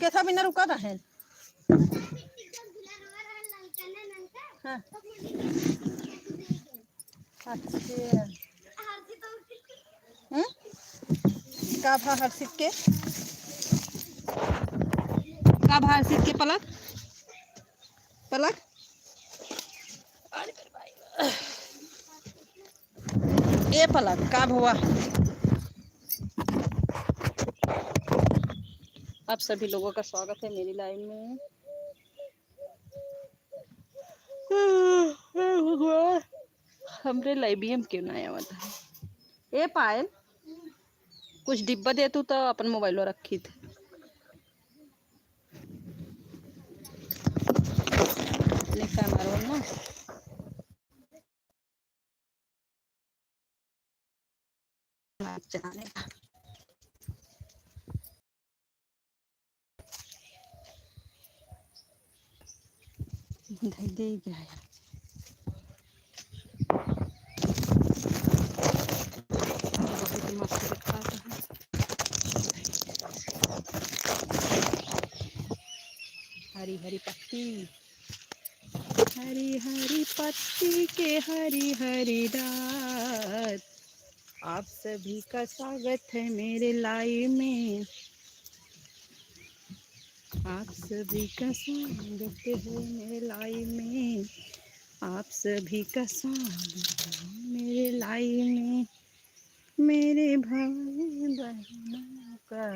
कैसा बिना रुका रहे। हाँ। अच्छा का भा हर्षित के पलक पलक ये पलक का हुआ। आप सभी लोगों का स्वागत है मेरी लाइव में। हमरे लाइबियम क्यों ना आया था। ए पायल कुछ डिब्बा दे तू तो अपन मोबाइल रखी थी कैमरा ना चलाने का। दे क्या है बहुत मस्त दिखा है। हरी हरी पत्ती हरी हरी पत्ती के हरी हरी रात। आप सभी का स्वागत है मेरे लाइव में। आप सभी का स्वागत है मेरे लाइव में। आप सभी का स्वागत है मेरे लाइव में। मेरे भाई बहनों का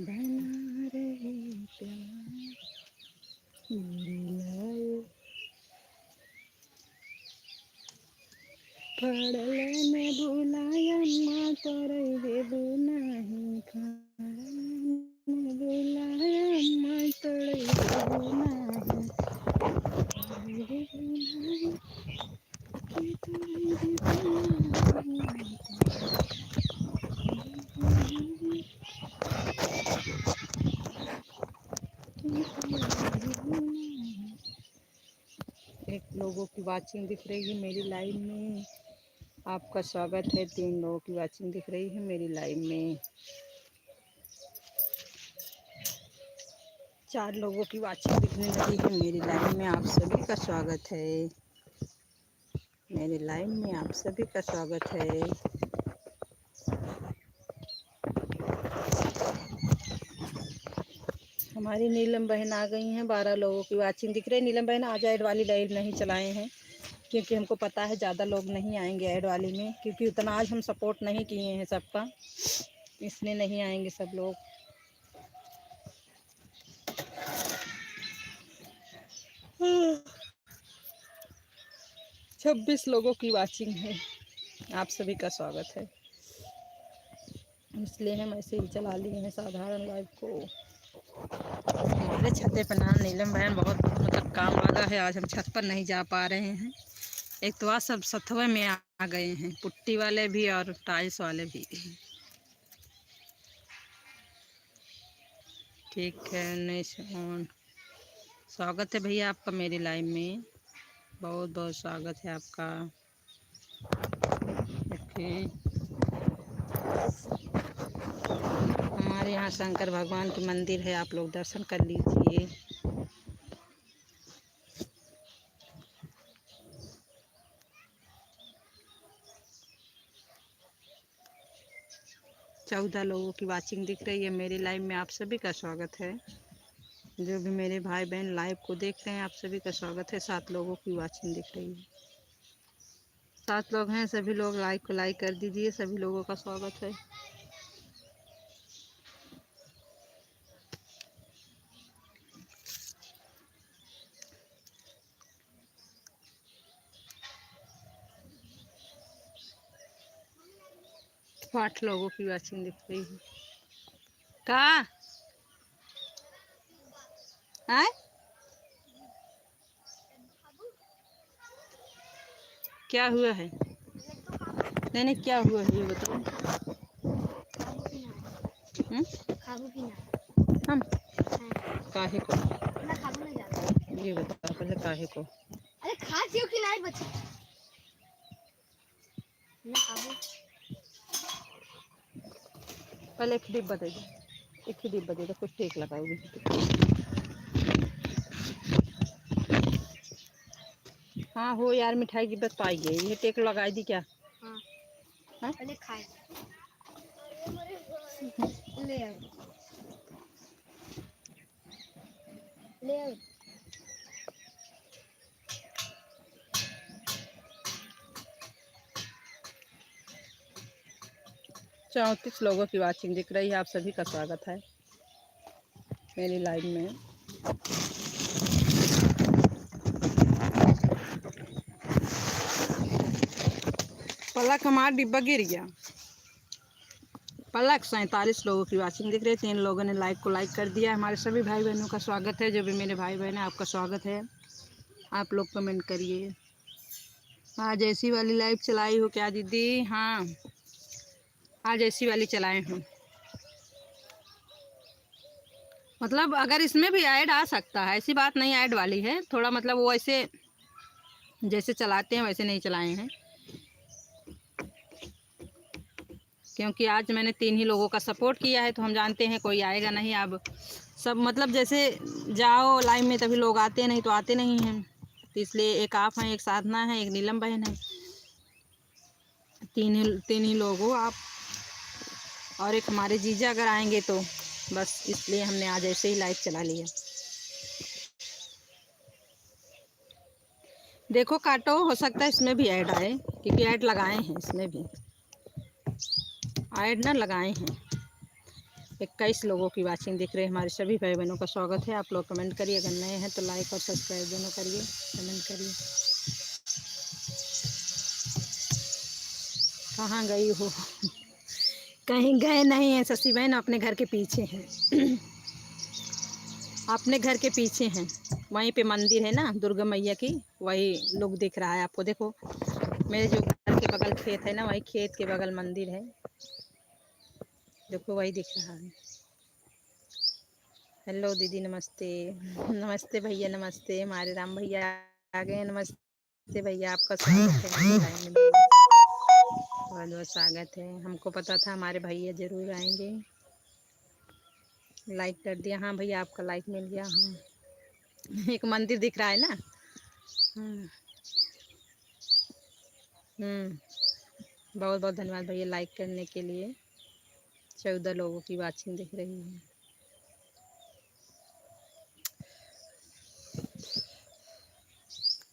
बना रहे प्यार मेरे लाइव। पड़ल में बुलाया माँ तोरे देबू नहीं। पड़ल में बुलाया माँ तोरे देबू नहीं। एक लोगों की वाचिंग दिख रही है मेरी लाइव में। आपका स्वागत है। 3 लोगों की वाचिंग दिख रही है मेरी लाइव में। 4 लोगों की वाचिंग दिखने लगी है मेरी लाइव में। आप सभी का स्वागत है मेरे लाइव में। आप सभी का स्वागत है। हमारी नीलम बहन आ गई हैं। 12 लोगों की वाचिंग दिख रही है। नीलम बहन आज ऐड वाली लाइव नहीं चलाए हैं क्योंकि हमको पता है ज़्यादा लोग नहीं आएंगे ऐड वाली में, क्योंकि उतना आज हम सपोर्ट नहीं किए हैं सबका, इसलिए नहीं आएंगे सब लोग। हाँ। 26 लोगों की वाचिंग है। आप सभी का स्वागत है। इसलिए हम ऐसे ही चला लिए हैं साधारण लाइव को। हमारे छते पर ना नीलम बहन बहुत मतलब काम लगा है। आज हम छत पर नहीं जा पा रहे हैं। एक तो आज सब सतवे में आ गए हैं, पुट्टी वाले भी और टाइल्स वाले भी। ठीक है नहीं स्वागत है भैया आपका मेरी लाइव में। बहुत बहुत स्वागत है आपका। ओके। हमारे यहाँ शंकर भगवान की मंदिर है, आप लोग दर्शन कर लीजिए। चौदह लोगों की वाचिंग दिख रही है मेरी लाइव में। आप सभी का स्वागत है। जो भी मेरे भाई बहन लाइव को देख रहे हैं आप सभी का स्वागत है। 7 लोगों की वाचिंग दिख रही है। 7 लोग हैं। सभी लोग लाइक को लाइक कर दीजिए। सभी लोगों का स्वागत है। तो 8 लोगों की वाचिंग दिख रही है। का है क्या हुआ है? नहीं नहीं क्या हुआ है ये बताओ। हम काहे को ये बताओ पहले काहे को। अरे खा क्यों खिलाई बच्चे पहले एक डिब्बा दे दो। एक ही डिब्बा दे दो, कुछ टेक लगाओगी। हाँ हो यार, मिठाई की बस पाई गई, ये टेक लगाई दी क्या? हाँ। हाँ? खाए ले आओ, ले आओ। 34 लोगों की वाचिंग दिख रही है। आप सभी का स्वागत है मेरी लाइव में। पलक हमारा डिब्बा गिर गया। पलक 47 लोगों की वाचिंग दिख रही है। 3 लोगों ने लाइक को लाइक कर दिया। हमारे सभी भाई बहनों का स्वागत है। जो भी मेरे भाई बहन है, आपका स्वागत है। आप लोग कमेंट करिए। आज ऐसी वाली लाइव चलाई हो क्या दीदी? हाँ, आज ऐसी वाली चलाए हूँ। मतलब अगर इसमें भी ऐड आ सकता है, ऐसी बात नहीं ऐड वाली है। थोड़ा मतलब वो ऐसे जैसे चलाते हैं वैसे नहीं चलाए हैं, क्योंकि आज मैंने 3 ही लोगों का सपोर्ट किया है, तो हम जानते हैं कोई आएगा नहीं। अब सब मतलब जैसे जाओ लाइव में तभी लोग आते नहीं, तो आते नहीं हैं। तो इसलिए एक आप हैं, एक साधना है, एक नीलम बहन है, तीन ही लोग हो आप, और एक हमारे जीजा अगर आएंगे तो बस, इसलिए हमने आज ऐसे ही लाइव चला लिया। देखो काटो, हो सकता है इसमें भी ऐड आए, क्योंकि ऐड लगाए हैं, इसमें भी ऐड ना लगाए हैं। 21 लोगों की वाचिंग दिख रही है। हमारे सभी भाई बहनों का स्वागत है। आप लोग कमेंट करिए, अगर नए हैं तो लाइक और सब्सक्राइब दोनों करिए, कमेंट करिए। कहाँ गई हो? कहीं गए नहीं हैं शशि बहन, अपने घर के पीछे हैं। अपने घर के पीछे हैं, वहीं पे मंदिर है ना दुर्गा मैया की, वही लुक दिख रहा है आपको। देखो मेरे जो घर के बगल खेत है ना, वही खेत के बगल मंदिर है, देखो वही दिख रहा है। हेलो दीदी, नमस्ते। नमस्ते भैया, नमस्ते। हमारे राम भैया आ गए। नमस्ते भैया, आपका स्वागत है। बहुत बहुत स्वागत है। हमको पता था हमारे भैया जरूर आएंगे। लाइक कर दिया। हाँ भैया, आपका लाइक मिल गया। हाँ, एक मंदिर दिख रहा है ना। बहुत बहुत धन्यवाद भैया लाइक करने के लिए। 14 लोगों की वाचिंग दिख रही है।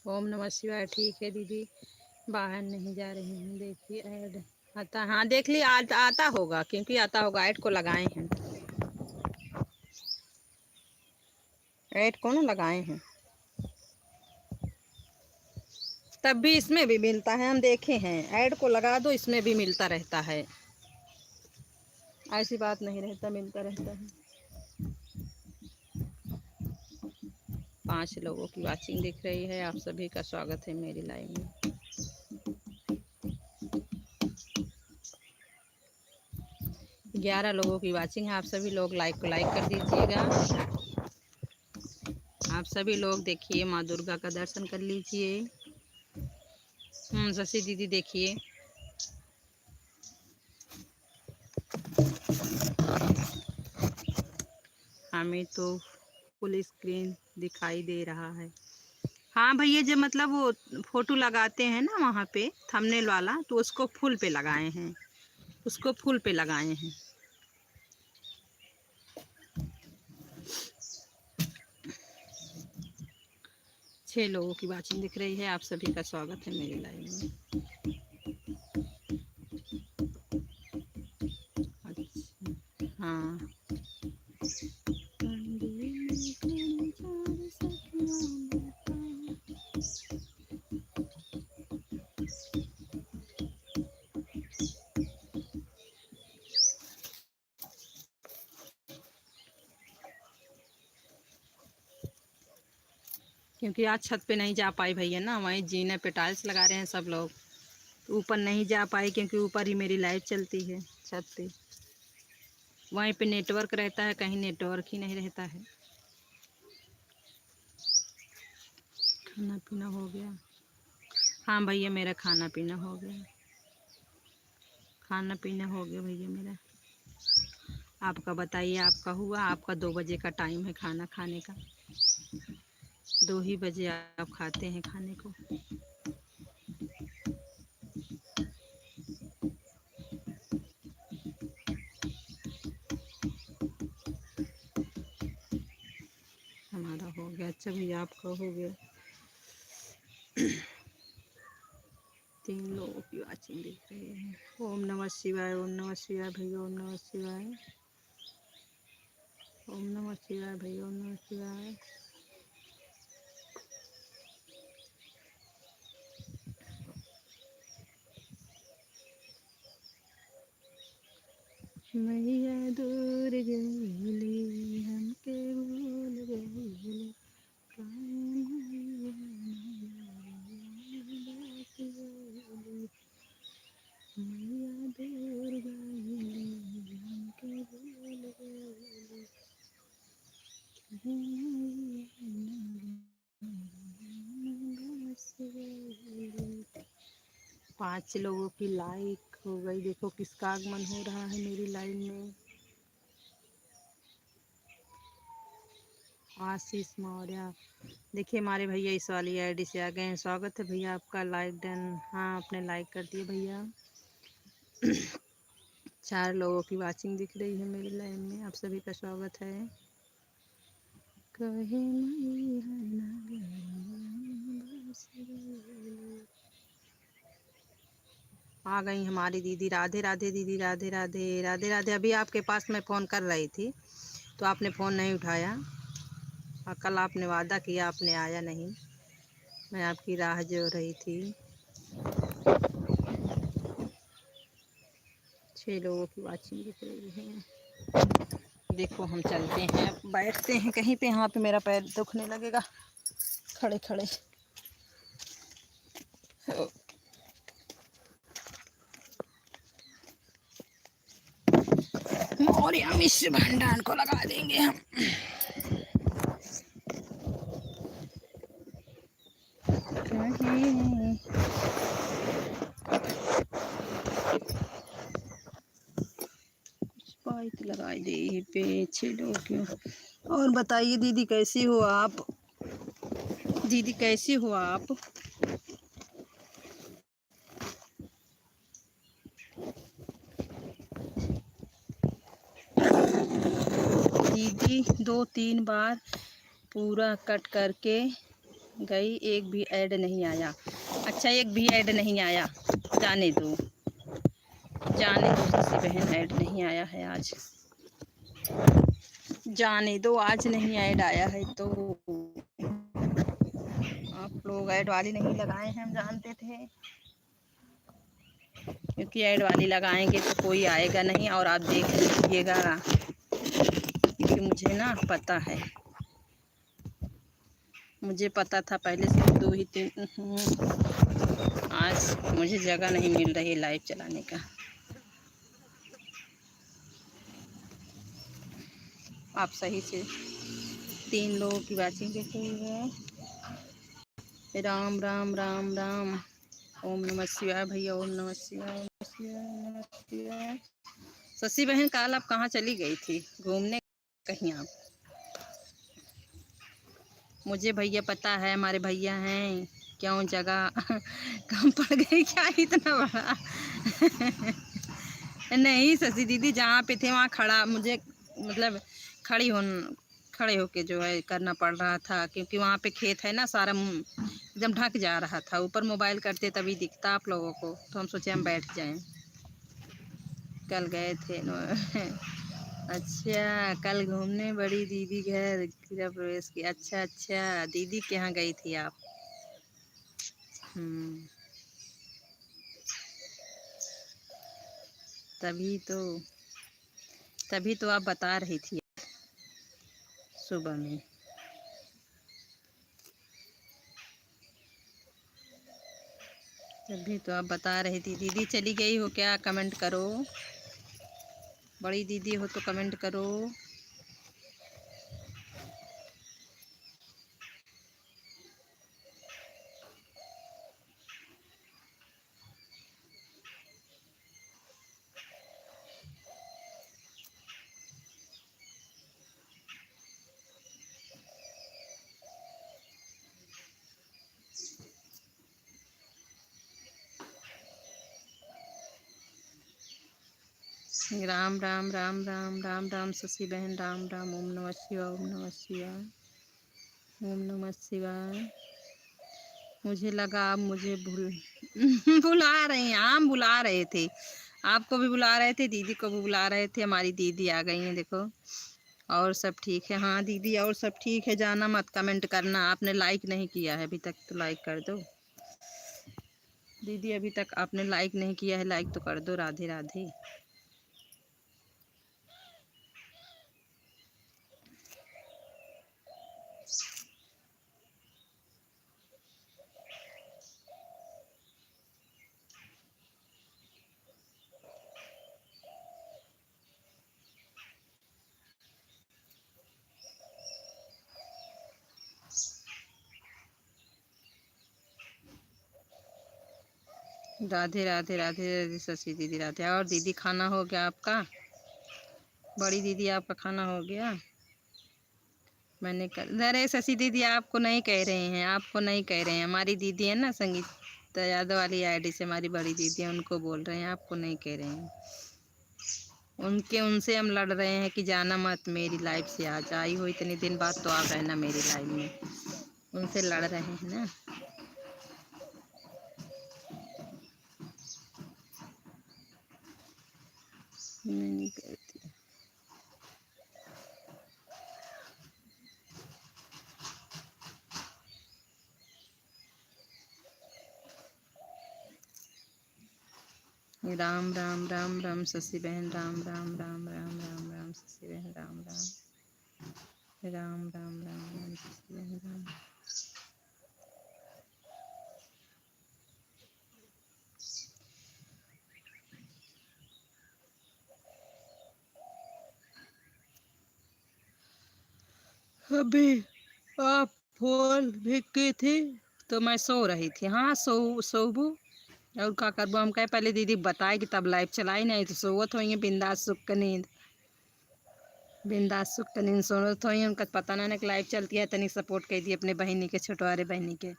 ओम नमः शिवाय। ठीक है दीदी, बाहर नहीं जा रही हूँ। देखिए ऐड आता, हाँ देख ली, आता होगा, क्योंकि आता होगा, ऐड को लगाए हैं, ऐड को ना लगाए हैं, तब भी इसमें भी मिलता है। हम देखे हैं, ऐड को लगा दो, इसमें भी मिलता रहता है, ऐसी बात नहीं रहता, मिलता रहता है। 5 लोगों की वाचिंग दिख रही है। आप सभी का स्वागत है मेरी लाइव में। ग्यारह लोगों की वाचिंग है। आप सभी लोग लाइक को लाइक कर दीजिएगा। आप सभी लोग देखिए, माँ दुर्गा का दर्शन कर लीजिए। शशि दीदी देखिए, हमें तो फुल स्क्रीन दिखाई दे रहा है। हाँ भैया, जब मतलब वो फोटो लगाते हैं ना वहाँ पे थंबनेल वाला, तो उसको फुल पे लगाए हैं, उसको फुल पे लगाए हैं। छह लोगों की वाचिंग दिख रही है। आप सभी का स्वागत है मेरी लाइव में। अच्छा, हाँ क्योंकि आज छत पे नहीं जा पाई भैया ना, वहीं जीने पे टाइल्स लगा रहे हैं सब लोग, तो ऊपर नहीं जा पाई, क्योंकि ऊपर ही मेरी लाइव चलती है छत पे, वहीं पे नेटवर्क रहता है, कहीं नेटवर्क ही नहीं रहता है। खाना पीना हो गया? हाँ भैया, मेरा खाना पीना हो गया, खाना पीना हो गया भैया मेरा। आपका बताइए, आपका हुआ? आपका 2 बजे का टाइम है खाना खाने का, 2 ही बजे आप खाते हैं खाने को। हमारा हो गया। अच्छा भैया, आपका हो गया। 3 लोगों की वाचिंग दिख रही है। ओम नमः शिवाय, ओम नमः शिवाय भैया, ओम नमः शिवाय, ओम नमः शिवाय भैया, ओम नमः शिवाय। मैया दूर गईली हमके भूल गईली, मैया दूर गईली हमके भूल गईली। 5 लोगों की लाइक हो गई। देखो किसका आगमन हो रहा है मेरी लाइन में। आशीष मौर्य। देखिए हमारे भैया इस वाली आईडी से आ गए हैं। स्वागत है भैया आपका। Like done. हाँ, आपने लाइक कर दिया भैया। 4 लोगों की वाचिंग दिख रही है मेरी लाइन में। आप सभी का स्वागत है। कहे आ गई हमारी दीदी। राधे राधे दीदी, राधे राधे, राधे राधे। अभी आपके पास मैं फ़ोन कर रही थी तो आपने फ़ोन नहीं उठाया, और कल आपने वादा किया, आपने आया नहीं। मैं आपकी राह जो रही थी। 6 लोगों की वाचिंग दिख रही है। देखो हम चलते हैं, अब बैठते हैं कहीं पे। यहाँ पे मेरा पैर दुखने लगेगा खड़े खड़े। और या मिश्र भंडार को लगा देंगे हम। पाइप लगाई दे पे 6 लोग क्यों। और बताइए दीदी, कैसी हो आप? दीदी कैसी हो आप? दीदी 2-3 बार पूरा कट करके गई, एक भी ऐड नहीं आया। अच्छा, एक भी ऐड नहीं आया। जाने दो, जाने दो ससी बहन, ऐड नहीं आया है आज। जाने दो, आज नहीं ऐड आया है तो। आप लोग ऐड वाली नहीं लगाए हैं, हम जानते थे, क्योंकि ऐड वाली लगाएंगे तो कोई आएगा नहीं। और आप देख लीजिएगा, क्योंकि मुझे ना पता है, मुझे पता था पहले से। 2 ही 3 आज मुझे जगह नहीं मिल रही लाइव चलाने का। आप सही से 3 लोगों की वाचिंग देख रही है। राम राम राम राम। ओम नमः शिवाय भैया, ओम नमः शिवाय, ओम नमः शिवाय, ओम नमः शिवाय। शशि बहन, कल आप कहाँ चली गई थी घूमने? कहीं आप? मुझे भैया पता है, हमारे भैया हैं। क्यों जगह कम पड़ गई क्या इतना बड़ा? नहीं शशि दीदी, जहाँ पे थे वहाँ खड़ा मुझे, मतलब खड़े होके जो है करना पड़ रहा था, क्योंकि वहाँ पे खेत है ना, सारा एकदम ढक जा रहा था। ऊपर मोबाइल करते तभी दिखता आप लोगों को, तो हम सोचे हम बैठ जाएं। कल गए थे अच्छा, कल घूमने बड़ी दीदी घर गृह प्रवेश की। अच्छा अच्छा, दीदी के यहाँ गई थी आप? तभी तो, तभी तो आप बता रही थी सुबह में। तभी तो आप बता रही थी। दीदी चली गई हो क्या? कमेंट करो। बड़ी दीदी हो तो कमेंट करो। राम राम राम राम राम राम शशि बहन, राम राम। ओम नमः शिवाय, ओम नमः शिवाय, ओम नमः शिवाय। मुझे लगा आप मुझे बुला रहे हैं। हम बुला रहे थे, आपको भी बुला रहे थे, दीदी को भी बुला रहे थे। हमारी दीदी आ गई हैं, देखो। और सब ठीक है? हाँ दीदी, और सब ठीक है। जाना मत, कमेंट करना। आपने लाइक नहीं किया है अभी तक, तो लाइक कर दो दीदी। अभी तक आपने लाइक नहीं किया है, लाइक तो कर दो। राधे राधे। राधे राधे राधे राधे शशि दीदी, राधे। और दीदी, खाना हो गया आपका? बड़ी दीदी, आपका खाना हो गया? मैंने कर, अरे शशि दीदी, आपको नहीं कह रहे हैं, आपको नहीं कह रहे हैं। हमारी दीदी है ना, संगीत यादव वाली आईडी से, हमारी बड़ी दीदी है, उनको बोल रहे हैं, आपको नहीं कह रहे हैं। उनसे हम लड़ रहे हैं कि जाना मत, मेरी लाइफ से आज आई हो इतने दिन बाद, तो आप रहना मेरी लाइफ में। उनसे लड़ रहे हैं ना। मैं नहीं कहती। राम राम राम राम शशि बहन, राम राम राम राम राम राम शशि बहन, राम राम राम राम राम राम शशि बहन, राम। अभी आप फोन भी की थी तो मैं सो रही थी। हाँ, सोबू। और का करबो, हम कहे पहले दीदी बताए कि तब लाइव चलाई, नहीं तो सोवत होंगे बिंदास सुख का नींद। बिंदास सुख का नींद सोवत होंगे। उनका पता ना कि लाइव चलती है, तनिक सपोर्ट कर दी अपने बहनी के, छोटवारे बहनी के।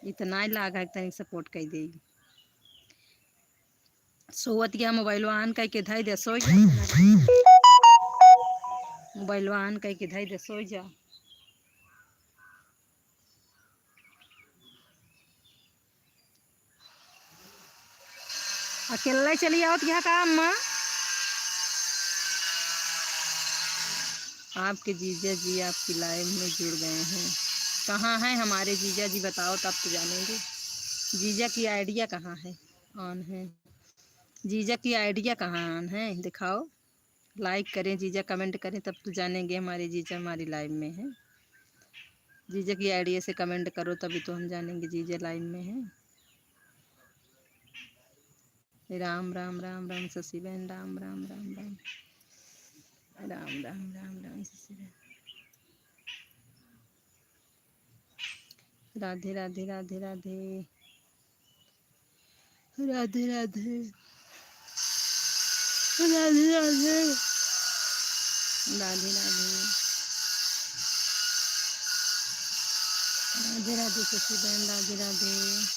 इतना ही लागा तनिक सपोर्ट कर दी। सोवत गया, मोबाइल ऑन करके धई दे, सो जा। मोबाइल ऑन करके धई दे, सो जा। अकेला चली आओ क्या काम माँ? आपके जीजा जी आपकी लाइव में जुड़ गए हैं। कहाँ है हमारे जीजा जी, बताओ तब तो जानेंगे। जीजा की आइडिया कहाँ है? ऑन है? जीजा की आइडिया कहाँ ऑन है, दिखाओ। लाइक करें जीजा, कमेंट करें, तब तो जानेंगे हमारे जीजा हमारी लाइव में है। जीजा की आइडिया से कमेंट करो, तभी तो हम जानेंगे जीजा लाइव में है। राम राम राम राम शशि बहन, राम राम राम राम राम राम राम राम शशि बहन। राधे राधे राधे राधे राधे राधे राधे राधे राधे राधे राधे शशि बहन, राधे राधे।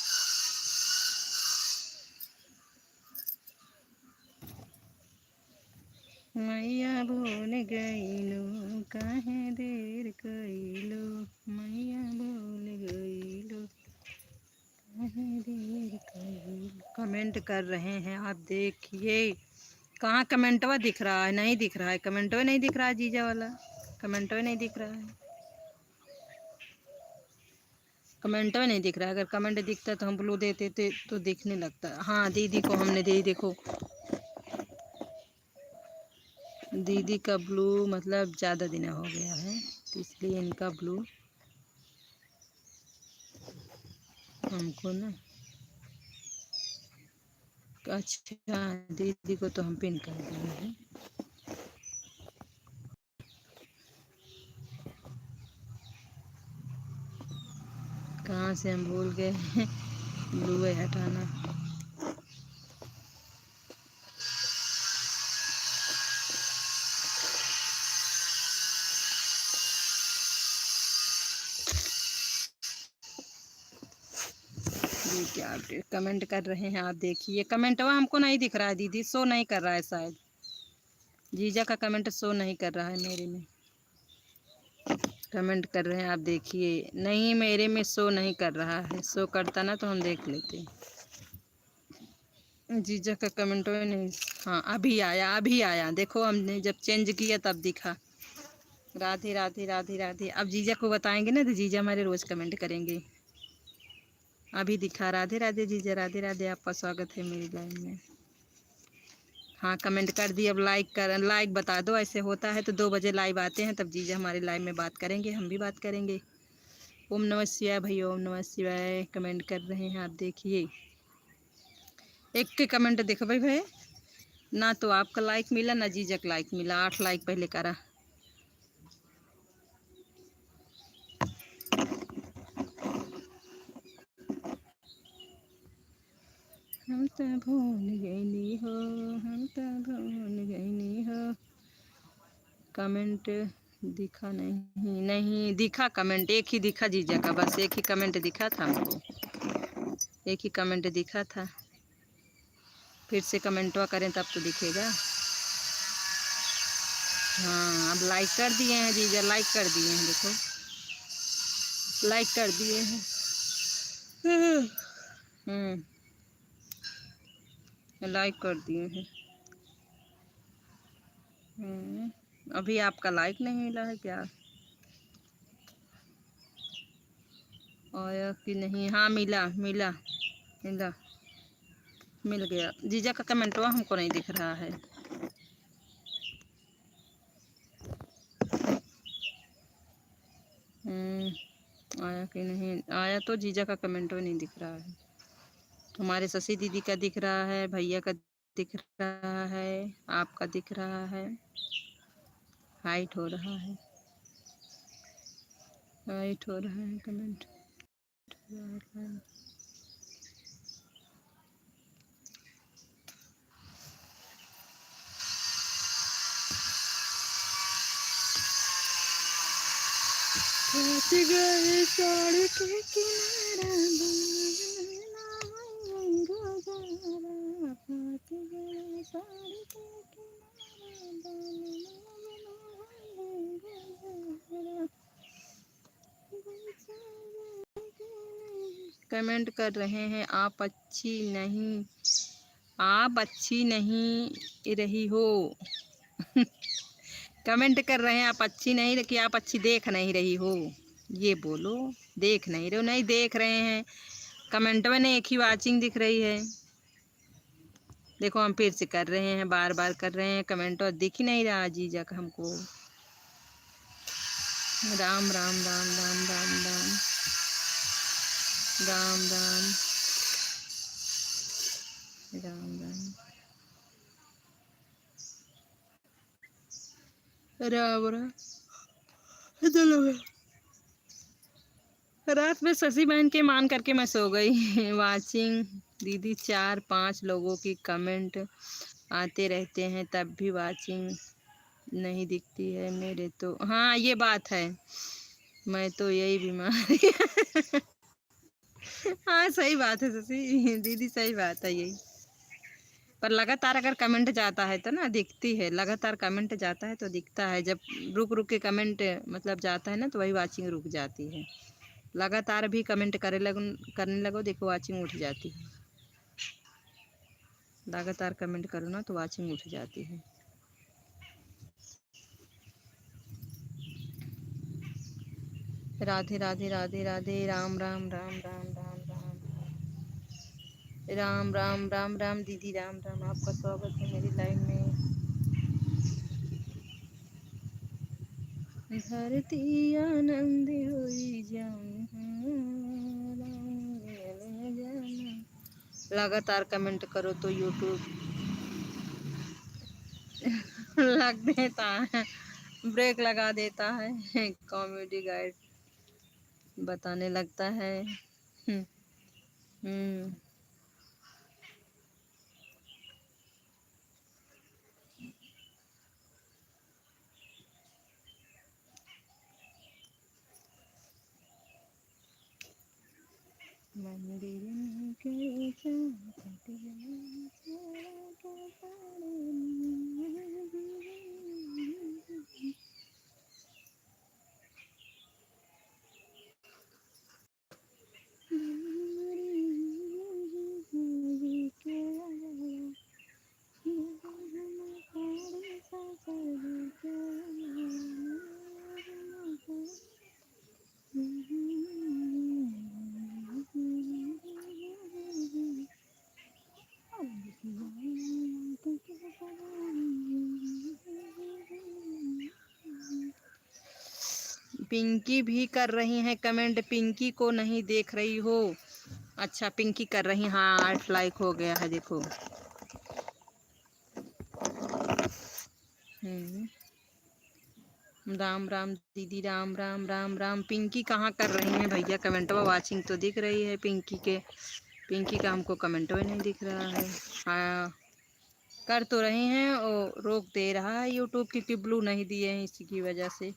मैया भूल गईलो, काहे देर कईलो, मैया भूल गईलो, काहे देर कईलो। कमेंट कर रहे हैं आप, देखिए। कहाँ कमेंटवा दिख रहा है? नहीं दिख रहा है, कमेंटवा नहीं दिख रहा है जीजा वाला, कमेंटवा नहीं दिख रहा है, कमेंटवा नहीं दिख रहा है। अगर कमेंट दिखता तो हम ब्लू देते थे तो दिखने लगता। हाँ, दीदी को हमने दे, देखो दीदी का ब्लू मतलब ज़्यादा दिन हो गया है, तो इसलिए इनका ब्लू हमको ना। अच्छा, दीदी को तो हम पिन कर दिए हैं। कहाँ से हम भूल गए हैं ब्लू है हटाना। ये क्या कमेंट कर रहे हैं आप देखिए। कमेंट वह हमको नहीं दिख रहा है दीदी, शो नहीं कर रहा है शायद। जीजा का कमेंट शो नहीं कर रहा है मेरे में। कमेंट कर रहे हैं आप देखिए। नहीं मेरे में शो नहीं कर रहा है, शो करता ना तो हम देख लेते। जीजा का कमेंट नहीं। हाँ अभी आया, अभी आया, देखो हमने जब चेंज किया तब दिखा। राधे राधे राधे राधे। अब जीजा को बताएंगे ना तो जीजा हमारे रोज कमेंट करेंगे। अभी दिखा। राधे राधे जीजा, राधे राधे, आपका स्वागत है मेरी लाइन में। हाँ कमेंट कर दी। अब लाइक बता दो। ऐसे होता है तो 2 बजे लाइव आते हैं, तब जीजा हमारे लाइव में बात करेंगे, हम भी बात करेंगे। ओम नमः शिवाय भैया, ओम नमः शिवाय। कमेंट कर रहे हैं आप देखिए। एक के कमेंट देखो भाई भाई, ना तो आपका लाइक मिला ना जीजा का लाइक मिला। 8 लाइक पहले करा। हम तो भूल गई हो, हम तो भूल गई हो। कमेंट दिखा नहीं, नहीं दिखा कमेंट। एक ही दिखा जीजा का, बस एक ही कमेंट दिखा था हमको, एक ही कमेंट दिखा था। फिर से कमेंटवा करें तब तो दिखेगा। हाँ अब लाइक कर दिए हैं जीजा, लाइक कर दिए हैं, देखो लाइक कर दिए हैं। लाइक कर दिए हैं। अभी आपका लाइक नहीं मिला है क्या? आया कि नहीं? हाँ मिला मिला मिला, मिल गया। जीजा का कमेंटवा हमको नहीं दिख रहा है। आया कि नहीं आया? तो जीजा का कमेंट नहीं दिख रहा है। हमारे शशि दीदी का दिख रहा है, भैया का दिख रहा है, आपका दिख रहा है। हाइट हो रहा है, हाइट हो रहा है कमेंट। गए साड़ी के किनारा, कमेंट कर रहे हैं आप अच्छी नहीं, आप अच्छी नहीं रही हो। कमेंट कर रहे हैं आप अच्छी नहीं, कि आप अच्छी देख नहीं रही हो, ये बोलो। देख नहीं रहे हो? नहीं देख रहे हैं, कमेंट में नहीं, एक ही वाचिंग दिख रही है। देखो हम फिर से कर रहे हैं, बार बार कर रहे हैं, कमेंट और दिख ही नहीं रहा जीजा का हमको। राम राम राम राम राम राम राम राम राम राम राम राम। चलो रात में शशि बहन के मान करके मैं सो गई। वाचिंग दीदी 4-5 लोगों की कमेंट आते रहते हैं, तब भी वाचिंग नहीं दिखती है मेरे तो। हाँ ये बात है, मैं तो यही बीमारी। हाँ सही बात है शशि दीदी, सही बात है यही। पर लगातार अगर कमेंट जाता है तो ना दिखती है, लगातार कमेंट जाता है तो दिखता है। जब रुक रुक के कमेंट मतलब जाता है ना, तो वही वाचिंग रुक जाती है। लगातार भी कमेंट करने लगो, देखो वाचिंग उठ जाती है। लगातार कमेंट करो ना तो वाचिंग उठ जाती है। राधे राधे राधे राधे। राम राम राम राम राम राम राम राम राम राम दीदी, राम राम, आपका स्वागत है मेरी लाइन में। धरती आनंद होई जाऊं, लगातार कमेंट करो तो यूट्यूब लग देता है, ब्रेक लगा देता है, कॉमेडी गाइड बताने लगता है। हम्म मंदिर में पिंकी भी कर रही हैं कमेंट। पिंकी को नहीं देख रही हो? अच्छा, पिंकी कर रही, हाँ 8 लाइक हो गया है देखो। राम राम दीदी, राम राम राम राम। पिंकी कहाँ कर रही हैं भैया कमेंट में? वाचिंग तो दिख रही है पिंकी के। पिंकी का हमको कमेंट में नहीं दिख रहा है। हाँ कर तो रही हैं और रोक दे रहा है यूट्यूब, क्योंकि ब्लू नहीं दिए हैं इसी की वजह से।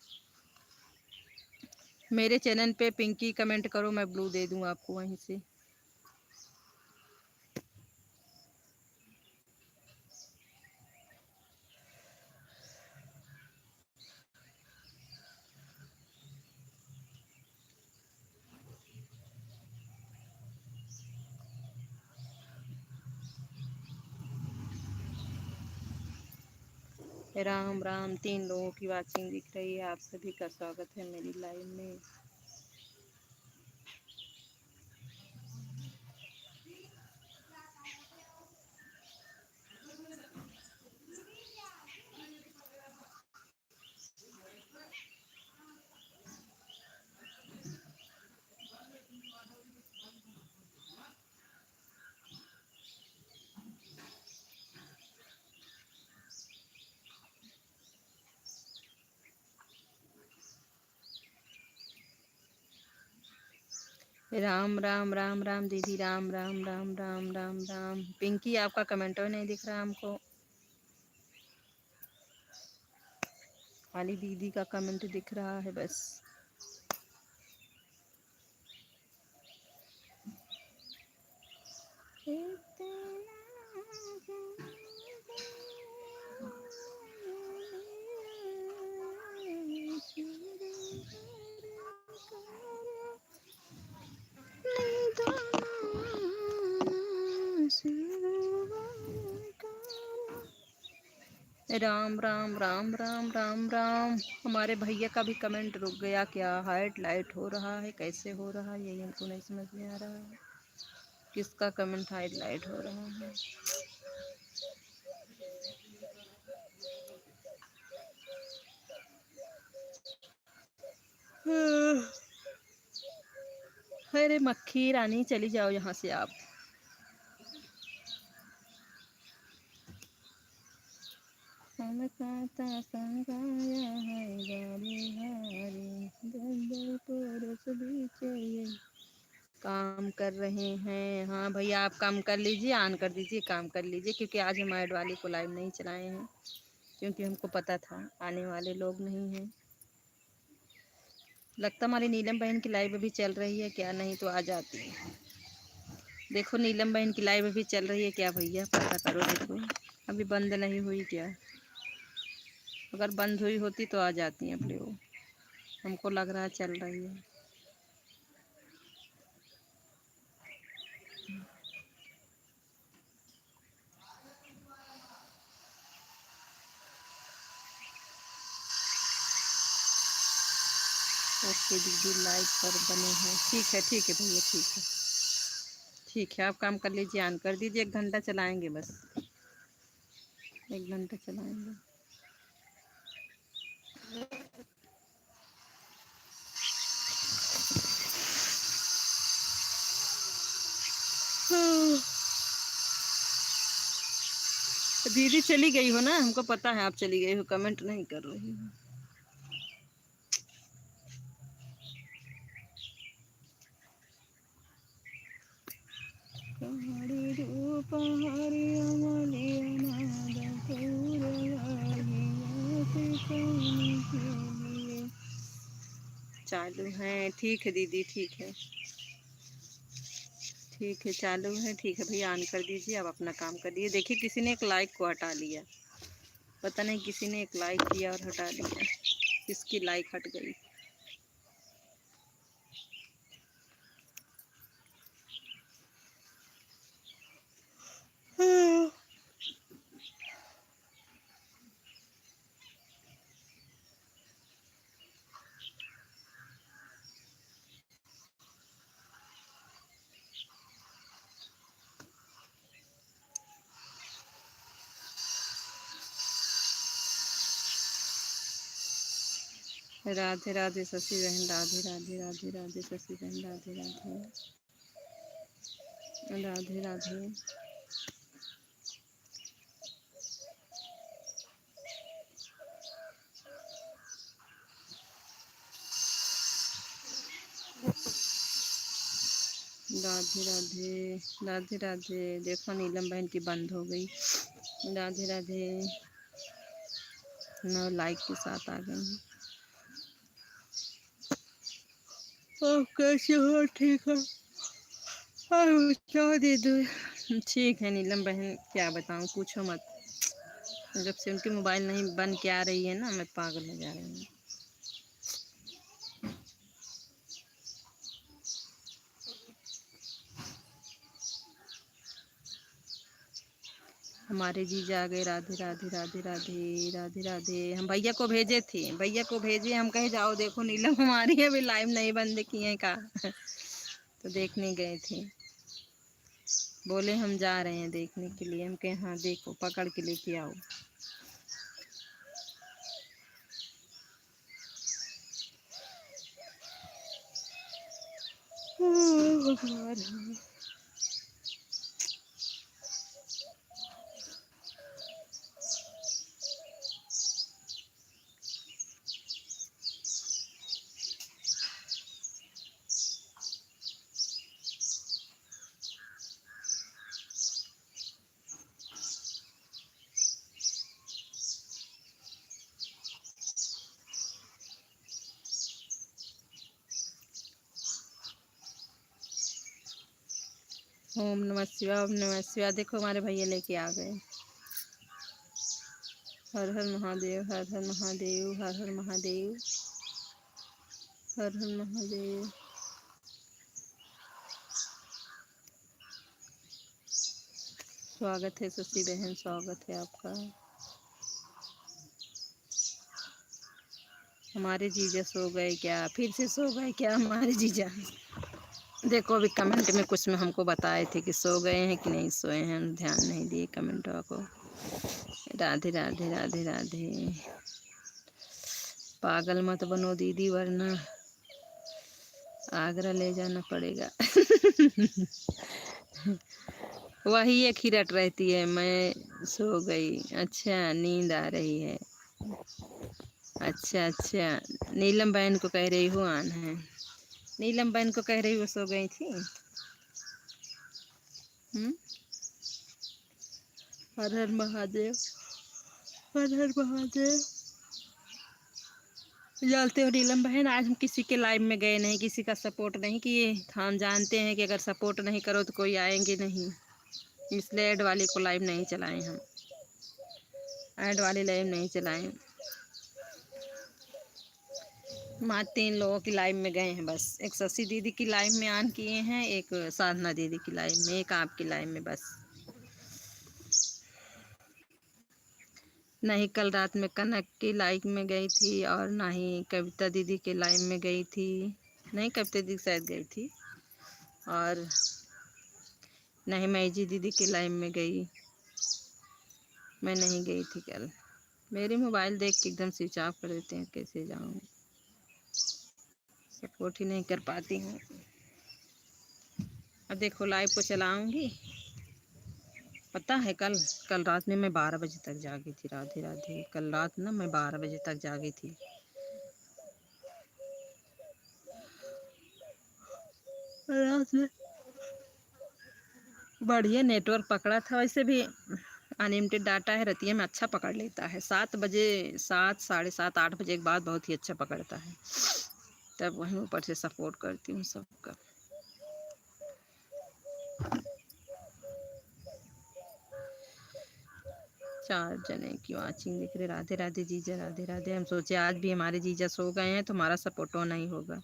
मेरे चैनल पे पिंकी कमेंट करो, मैं ब्लू दे दूँ आपको वहीं से। राम राम। 3 लोगों की वाचिंग दिख रही है। आप सभी का स्वागत है मेरी लाइव में। राम राम राम राम दीदी, राम राम राम राम राम राम। पिंकी आपका कमेंट और नहीं दिख रहा हमको, खाली दीदी का कमेंट दिख रहा है बस। राम राम राम राम राम राम। हमारे भैया का भी कमेंट रुक गया क्या? हाइट लाइट हो रहा है, कैसे हो रहा है यही हमको नहीं समझ में आ रहा है। किसका कमेंट हाइट लाइट हो रहा है? अरे मक्खी रानी चली जाओ यहाँ से आप। काम कर रहे हैं। हाँ भैया आप काम कर लीजिए, ऑन कर दीजिए, काम कर लीजिए, क्योंकि आज हम ऐड वाली को लाइव नहीं चलाए हैं, क्योंकि हमको पता था आने वाले लोग नहीं हैं। लगता हमारी नीलम बहन की लाइव अभी चल रही है क्या? नहीं तो आ जाती है। देखो नीलम बहन की लाइव अभी चल रही है क्या भैया? पता करो देखो, अभी बंद नहीं हुई क्या? अगर बंद हुई होती तो आ जाती हैं अपने वो। हमको लग रहा है चल रही है। ओके दीदी लाइव पर बने हैं। ठीक है भैया, ठीक है ठीक है। आप काम कर लीजिए, ऑन कर दीजिए। 1 घंटा चलाएंगे बस, 1 घंटा चलाएंगे। दीदी चली गई हो ना, हमको पता है आप चली गई हो, कमेंट नहीं कर रही हो। चालू है, ठीक है दीदी, ठीक है ठीक है, चालू है, ठीक है भैया ऑन कर दीजिए। आप अपना काम कर दीजिए। देखिए किसी ने एक लाइक को हटा लिया, पता नहीं किसी ने एक लाइक किया और हटा दिया। किसकी लाइक हट गई? राधे राधे शशि बहन, राधे राधे राधे राधे शशि बहन, राधे राधे राधे राधे। राधे राधे राधे राधे। देखो नीलम बहन की बंद हो गई। राधे राधे। 9 लाइक के साथ आ गई हैं। कैसे हो? ठीक है। क्या दे दो? ठीक है नीलम बहन, क्या बताऊँ, पूछो मत। जब से उनकी मोबाइल नहीं बन के आ रही है ना, मैं पागल हो जा रही हूँ। हमारे जीजा आ गए। राधे राधे राधे राधे राधे राधे। हम भैया को भेजे थे, भैया को भेजे, हम कहे जाओ देखो नीलम हमारी अभी लाइव नहीं बंद किए का तो देखने गए थे। बोले हम जा रहे हैं देखने के लिए। हम कहे हाँ देखो, पकड़ के लेके आओ। भगवान। ओम नमः शिवाय, ओम नमः शिवाय। देखो हमारे भैया लेके आ गए। हर हर महादेव, हर हर महादेव, हर हर महादेव, हर हर महादेव। स्वागत है शशि बहन, स्वागत है आपका। हमारे जीजा सो गए क्या? फिर से सो गए क्या हमारे जीजा? देखो अभी कमेंट में कुछ में हमको बताए थे कि सो गए हैं कि नहीं सोए हैं, हम ध्यान नहीं दिए कमेंटों को। राधे राधे राधे राधे। पागल मत बनो दीदी, वरना आगरा ले जाना पड़ेगा वही एक ही रट रहती है, मैं सो गई। अच्छा, नींद आ रही है। अच्छा अच्छा, नीलम बहन को कह रही हूँ आन है। नीलम बहन को कह रही वो सो गई थी। हर हर महादेव, हर हर महादेव। जानते हो नीलम बहन, आज हम किसी के लाइव में गए नहीं, किसी का सपोर्ट नहीं किए। हम जानते हैं कि अगर सपोर्ट नहीं करो तो कोई आएंगे नहीं, इसलिए ऐड वाली को लाइव नहीं चलाए। हम ऐड वाली लाइव नहीं चलाए। मात्र 3 लोगों की लाइव में गए हैं बस। एक शशि दीदी की लाइव में ऑन किए हैं, एक साधना दीदी की लाइव में, एक आपकी लाइव में बस। नहीं कल रात में कनक की लाइव में गई थी, और ना ही कविता दीदी के लाइव में गई थी। नहीं, कविता दीदी शायद गई थी, और नहीं मैजी दीदी की लाइव में गई। मैं नहीं गई थी कल। मेरी मोबाइल देख के एकदम स्विच ऑफ कर देते हैं, कैसे जाऊँ, सपोर्ट ही नहीं कर पाती हूँ। अब देखो लाइव को चलाऊंगी। पता है कल कल रात में मैं 12 बजे तक जागी थी। राधे राधे। कल रात ना मैं 12 बजे तक जागी थी। रात में बढ़िया नेटवर्क पकड़ा था। वैसे भी अनलिमिटेड डाटा है, रतिया में अच्छा पकड़ लेता है। 7 बजे, 7, साढ़े 7, 8 बजे के बाद बहुत ही अच्छा पकड़ता है। तब वहीं ऊपर से सपोर्ट करती हूँ सबका। चार जने की वाचिंग दिख रही। राधे राधे जीजा, राधे राधे। हम सोचे आज भी हमारे जीजा सो गए हैं तो हमारा सपोर्ट नहीं होगा।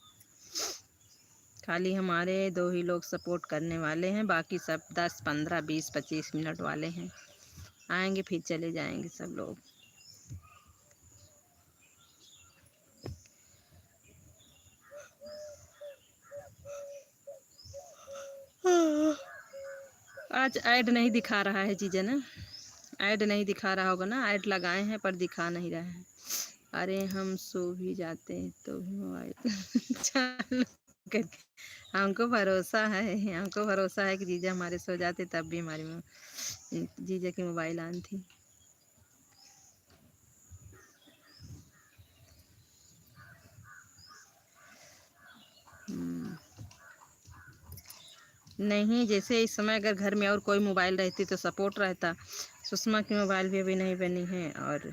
खाली हमारे 2 ही लोग सपोर्ट करने वाले हैं, बाकी सब 10, 15, 20, 25 मिनट वाले हैं। आएंगे फिर चले जाएंगे सब लोग। आज ऐड नहीं दिखा रहा है जीजा ना, ऐड नहीं दिखा रहा होगा ना। ऐड लगाए हैं पर दिखा नहीं रहा है। अरे हम सो भी जाते हैं तो भी मोबाइल चालू करके। हमको भरोसा है कि जीजा हमारे सो जाते तब भी हमारी जीजा की मोबाइल ऑन थी। नहीं, जैसे इस समय अगर घर में और कोई मोबाइल रहती तो सपोर्ट रहता। सुषमा की मोबाइल भी अभी नहीं बनी है, और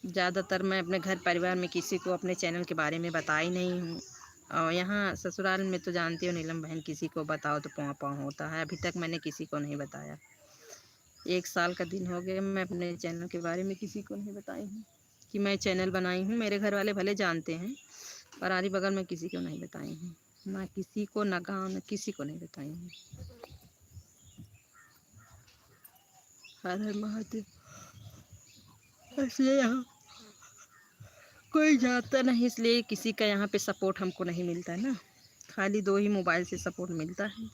ज़्यादातर मैं अपने घर परिवार में किसी को अपने चैनल के बारे में बताई नहीं हूँ। और यहाँ ससुराल में तो जानती हो नीलम बहन, किसी को बताओ तो पाँव पाँव होता है। अभी तक मैंने किसी को नहीं बताया। 1 साल का दिन हो गया, मैं अपने चैनल के बारे में किसी को नहीं बताई हूँ कि मैं चैनल बनाई हूँ। मेरे घर वाले भले जानते हैं, पर आरी बगल में किसी को नहीं बताई हूँ। ना किसी को, ना गाँव, ना किसी को नहीं बताई हूँ। हर हर महादेव। इसलिए यहाँ कोई जाता नहीं, इसलिए किसी का यहाँ पे सपोर्ट हमको नहीं मिलता है ना। खाली 2 ही मोबाइल से सपोर्ट मिलता है।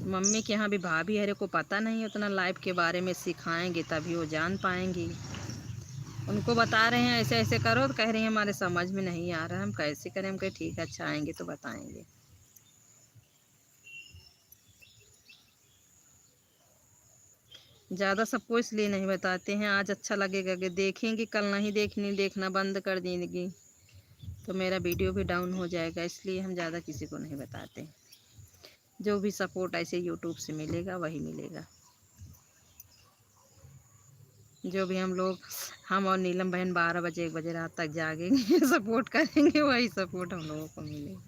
मम्मी के यहाँ भी भाभी हरे को पता नहीं उतना लाइफ के बारे में, सिखाएंगे तभी वो जान पाएंगी। उनको बता रहे हैं ऐसे ऐसे करो, तो कह रही हैं हमारे समझ में नहीं आ रहा, हम कैसे करें। हम कहे ठीक है, अच्छा आएंगे तो बताएंगे। ज़्यादा सबको इसलिए नहीं बताते हैं, आज अच्छा लगेगा कि देखेंगे, कल नहीं देखना बंद कर देंगी तो मेरा वीडियो भी डाउन हो जाएगा। इसलिए हम ज़्यादा किसी को नहीं बताते। जो भी सपोर्ट ऐसे यूट्यूब से मिलेगा वही मिलेगा। जो भी हम और नीलम बहन 12 बजे 1 बजे रात तक जागेंगे सपोर्ट करेंगे, वही सपोर्ट हम लोगों को मिलेगा।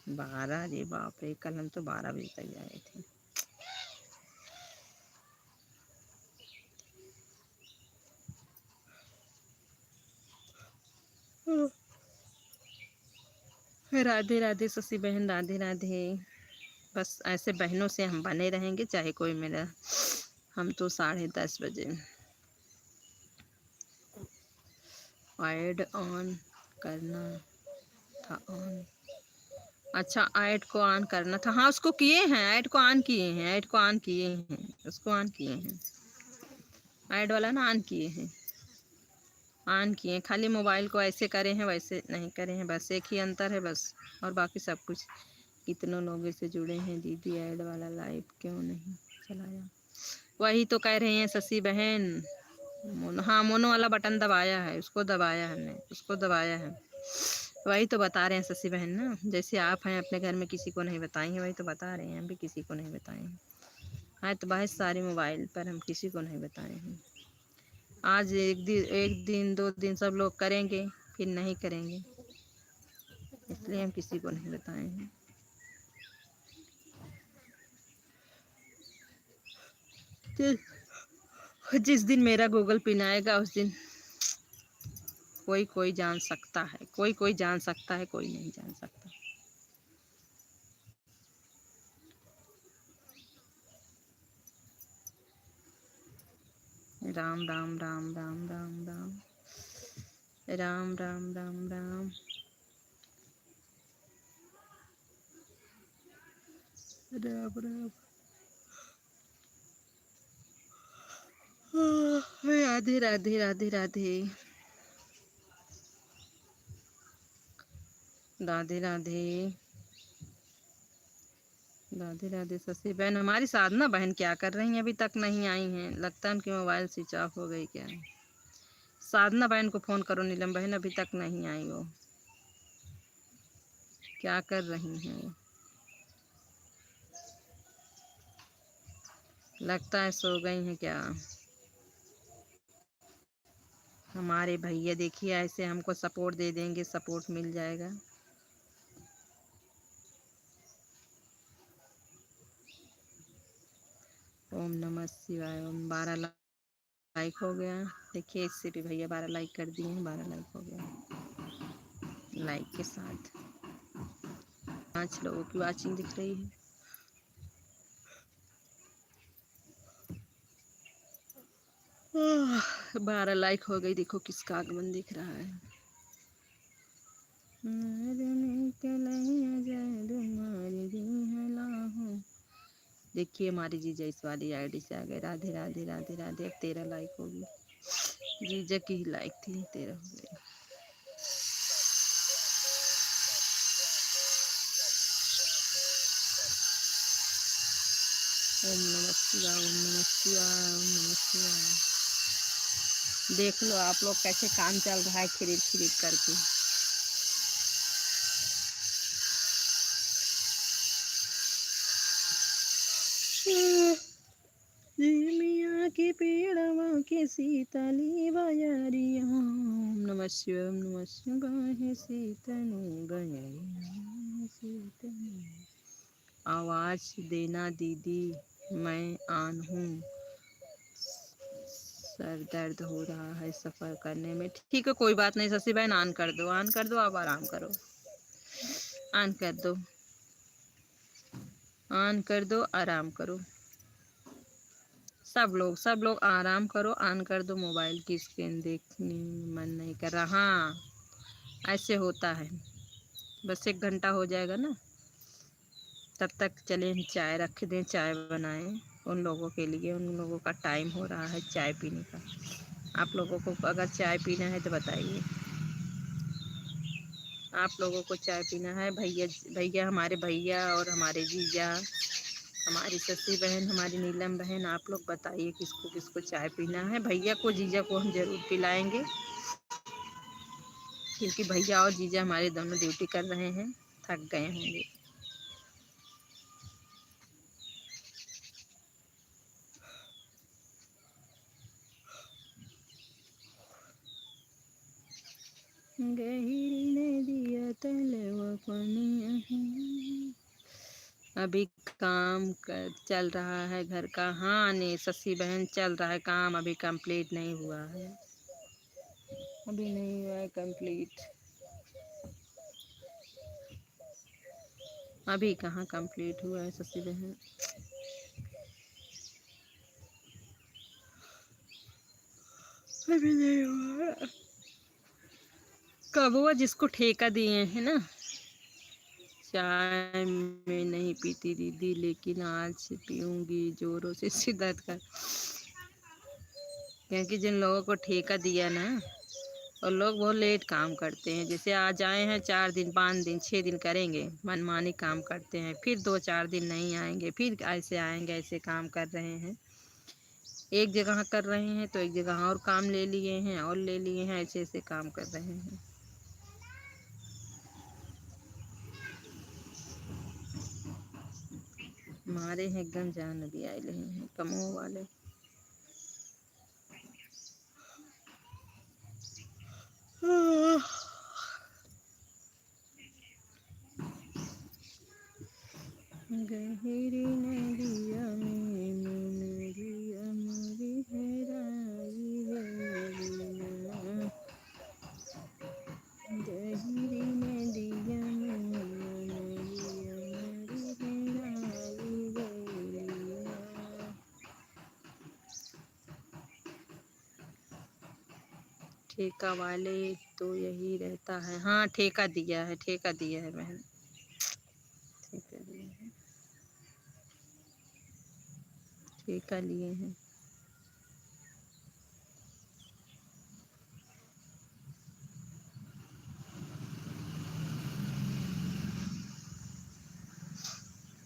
12, अरे बाप रे, कल हम तो 12 बजे तक जाए थे। राधे राधे शशि बहन, राधे राधे। बस ऐसे बहनों से हम बने रहेंगे, चाहे कोई मेरा। हम तो 10:30 बजे ऐड ऑन करना था, ऑन। अच्छा, ऐड को ऑन करना था। हाँ, उसको किए हैं, ऐड को ऑन किए हैं, ऐड को ऑन किए हैं, उसको ऑन किए हैं। ऐड वाला ना ऑन किए हैं, ऑन किए। खाली मोबाइल को ऐसे करे हैं, वैसे नहीं करे हैं, बस एक ही अंतर है बस। और बाकी सब कुछ। कितनों लोगों से जुड़े हैं दीदी, ऐड वाला लाइव क्यों नहीं चलाया। वही तो कह रहे हैं शशि बहन। हाँ, मोनो वाला बटन दबाया है, उसको दबाया है, हमने उसको दबाया है। वही तो बता रहे हैं शशि बहन ना, जैसे आप हैं अपने घर में किसी को नहीं बताई हैं, वही तो बता रहे हैं हम भी किसी को नहीं बताए हैं। हाँ, तो बहुत सारी मोबाइल पर हम किसी को नहीं बताए हैं। आज एक दिन 2 दिन सब लोग करेंगे, फिर नहीं करेंगे, इसलिए हम किसी को नहीं बताए हैं। जिस दिन मेरा गूगल पिन आएगा उस दिन कोई जान सकता है, कोई जान सकता है, कोई नहीं जान सकता। राम राम राम राम राम राम राम राम राम राम राम राम। राधे राधे राधे राधे राधे राधे राधे राधे। शशि बहन, हमारी साधना बहन क्या कर रही हैं? अभी तक नहीं आई हैं, लगता है उनकी मोबाइल स्विच ऑफ हो गई क्या। साधना बहन को फ़ोन करो नीलम बहन, अभी तक नहीं आई वो। क्या कर रही हैं वो? लगता है सो गई हैं क्या। हमारे भैया देखिए ऐसे हमको सपोर्ट दे देंगे, सपोर्ट मिल जाएगा। ओम नमः शिवाय। ओम 12 लाइक हो गया। देखिए इससे भी भैया 12 लाइक कर दिए हैं, 12 लाइक हो गया। लाइक के साथ 5 लोगों की वाचिंग दिख रही है। 12 लाइक हो गई। देखो किसका आगमन दिख रहा है। देखिए हमारी जीजा इस वाली आईडी से आ गए। राधे राधे राधे राधे। अब 13 लाइक होगी। जीजा की ही लाइक थी, 13 हो गई। ओम नमः शिवाय, ओम नमः शिवाय, ओम नमः शिवाय। देख लो आप लोग कैसे काम चल रहा है खरीद खरीद करके। मियाँ के पेड़वा के सीतली बजरिया। ओम नमः शिवाय, ओम नमः शिवाय। सीतली बजरिया, सीतली। आवाज देना दीदी, मैं ऑन हूँ। सर दर्द हो रहा है सफ़र करने में। ठीक है कोई बात नहीं शशि बहन, ऑन कर दो, ऑन कर दो, आप आराम करो। ऑन कर दो, ऑन कर दो, आराम करो। सब लोग आराम करो, ऑन कर दो। मोबाइल की स्क्रीन देखने मन नहीं कर रहा। हाँ ऐसे होता है। बस 1 घंटा हो जाएगा ना, तब तक चले हम चाय रख दें, चाय बनाएं उन लोगों के लिए। उन लोगों का टाइम हो रहा है चाय पीने का। आप लोगों को अगर चाय पीना है तो बताइए। आप लोगों को चाय पीना है। भैया भैया हमारे भैया और हमारे जीजा, हमारी शशि बहन, हमारी नीलम बहन, आप लोग बताइए किसको किसको चाय पीना है। भैया को जीजा को हम जरूर पिलाएंगे, क्योंकि भैया और जीजा हमारे दोनों ड्यूटी कर रहे हैं, थक गए होंगे। गहिरी नदिया तलवा पानी। अभी काम चल रहा है घर का। हाँ ने शशि बहन चल रहा है काम, अभी कंप्लीट नहीं हुआ है। अभी नहीं हुआ है कंप्लीट। अभी कहाँ कंप्लीट हुआ है शशि बहन। अभी नहीं हुआ है। कब हुआ जिसको ठेका दिए हैं ना। चाय में नहीं पीती दीदी, लेकिन आज पीऊंगी जोरों से शिद्दत कर। क्योंकि जिन लोगों को ठेका दिया ना, और लोग बहुत लेट काम करते हैं। जैसे आज आए हैं 4 दिन 5 दिन 6 दिन करेंगे, मनमानी काम करते हैं, फिर 2-4 दिन नहीं आएंगे, फिर ऐसे आएंगे, ऐसे काम कर रहे हैं। एक जगह कर रहे हैं तो एक जगह और काम ले लिए हैं और ले लिए हैं, ऐसे ऐसे काम कर रहे हैं। हमारे हैं एकदम जान नदी आए रहे हैं कमो वाले। गहरी नदिया में मुनरिया मोरी हेराई गई। गहरी नदिया में मुनरिया मोरी हेराई गई। ठेका वाले तो यही रहता है। हाँ ठेका दिया है, ठेका दिया है बहन, ठेका दिया है, ठेका लिए हैं।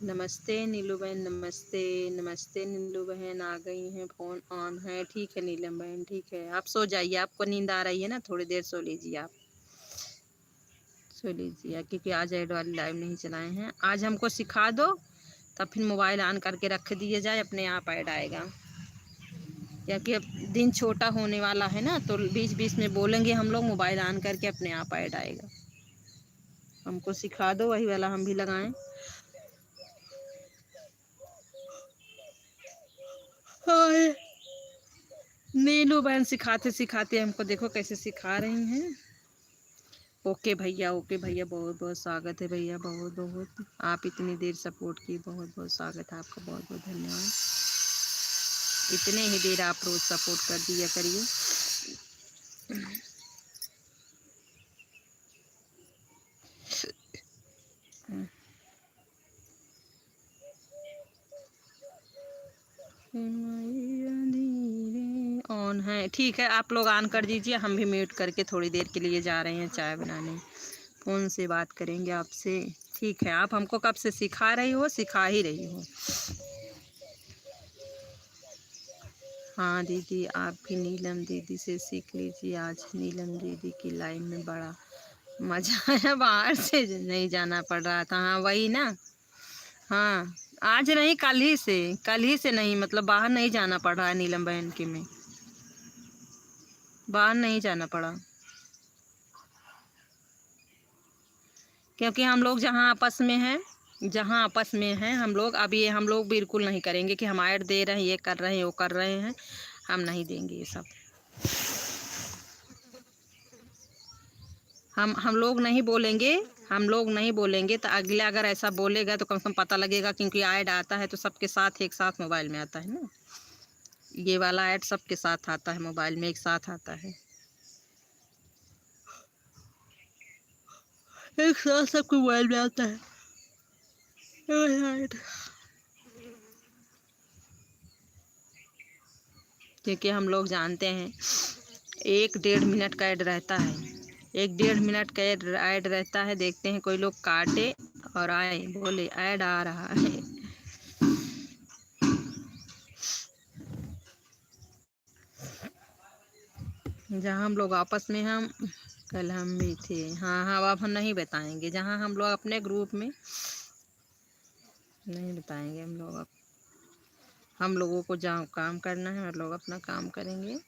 नमस्ते नीलू बहन, नमस्ते नमस्ते नीलू बहन, आ गई हैं, फोन ऑन है। ठीक है नीलम बहन, ठीक है आप सो जाइए, आपको नींद आ रही है ना, थोड़ी देर सो लीजिए आप, सो लीजिए। क्योंकि आज ऐड वाली लाइव नहीं चलाए हैं। आज हमको सिखा दो, तब फिर मोबाइल ऑन करके रख दिया जाए, अपने आप ऐड आएगा। क्योंकि अब दिन छोटा होने वाला है ना, तो बीच बीच में बोलेंगे हम लोग, मोबाइल ऑन करके अपने आप ऐड आएगा। हमको सिखा दो वही वाला हम भी लगाएं। हाँ नीलू बहन सिखाते सिखाते हमको देखो कैसे सिखा रही हैं। ओके भैया, ओके भैया, बहुत बहुत स्वागत है भैया, बहुत बहुत आप इतनी देर सपोर्ट की, बहुत बहुत स्वागत है आपका, बहुत बहुत धन्यवाद। इतने ही देर आप रोज सपोर्ट कर दिया करिए। ऑन है, ठीक है, आप लोग ऑन कर दीजिए, हम भी म्यूट करके थोड़ी देर के लिए जा रहे हैं चाय बनाने। फ़ोन से बात करेंगे आपसे, ठीक है। आप हमको कब से सिखा रही हो? सिखा ही रही हो। हाँ दीदी, आप भी नीलम दीदी से सीख लीजिए। आज नीलम दीदी की लाइव में बड़ा मज़ा आया, बाहर से नहीं जाना पड़ रहा था। हाँ वही ना, हाँ आज नहीं, कल ही से नहीं, मतलब बाहर नहीं जाना पड़ रहा है नीलम बहन के में, बाहर नहीं जाना पड़ा, क्योंकि हम लोग जहाँ आपस में हैं हम लोग, अब ये हम लोग बिल्कुल नहीं करेंगे कि हम ऐड दे रहे हैं, ये कर रहे हैं, वो कर रहे हैं, हम नहीं देंगे ये सब। हम लोग नहीं बोलेंगे, हम लोग नहीं बोलेंगे तो अगले अगर ऐसा बोलेगा तो कम से कम पता लगेगा, क्योंकि ऐड आता है तो सबके साथ एक साथ मोबाइल में आता है ना, ये वाला ऐड सबके साथ आता है, मोबाइल में एक साथ आता है, एक साथ सबके मोबाइल में आता है ऐड। क्योंकि हम लोग जानते हैं 1-1.5 मिनट का ऐड रहता है, 1-1.5 मिनट का ऐड रहता है। देखते हैं कोई लोग काटे और आए बोले ऐड आ रहा है। जहाँ हम लोग आपस में कल हम भी थे, हाँ हाँ, अब हम नहीं बताएंगे, जहाँ हम लोग अपने ग्रुप में नहीं बताएंगे। हम लोगों को जहाँ काम करना है हम लोग अपना काम करेंगे।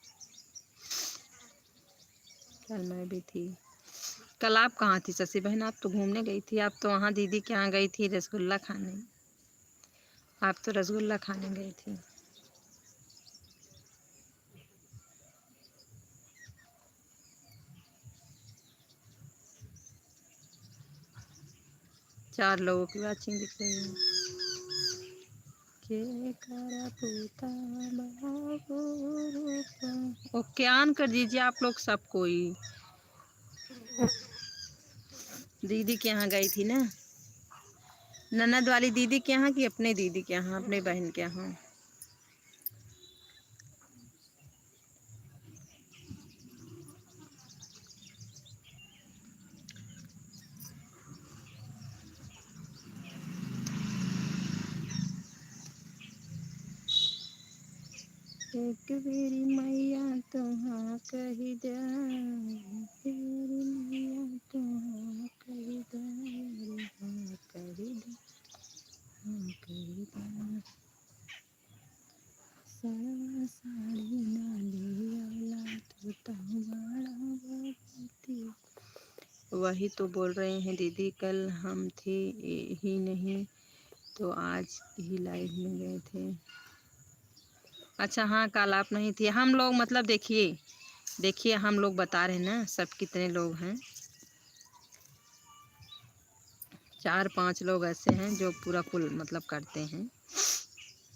कल मैं भी थी। कल आप कहाँ थी शशि बहन? आप तो घूमने गई थी, आप तो वहाँ दीदी के यहाँ गई थी रसगुल्ला खाने, आप तो रसगुल्ला खाने गई थी। चार लोगों की वाचिंग दिख रही है। ओके, ऑन कर दीजिए आप लोग सब कोई। दीदी के यहाँ गई थी ना, ननद वाली दीदी के यहाँ कि अपने दीदी के यहाँ, अपने बहन के यहाँ? एक बेरी मैया तुहाँ कही दे, बेरी मैया तुहाँ कही दे, हाँ कही दे, हाँ कही दे, सारा साड़ी ना लियाला तो तहवाड़ा बाबती। वही तो बोल रहे हैं दीदी, कल हम थे ही नहीं तो आज ही लाइव में गए थे। अच्छा हाँ, कल आप नहीं थी। हम लोग मतलब देखिए हम लोग बता रहे हैं ना सब कितने लोग हैं, 4-5 लोग ऐसे हैं जो पूरा फुल मतलब करते हैं।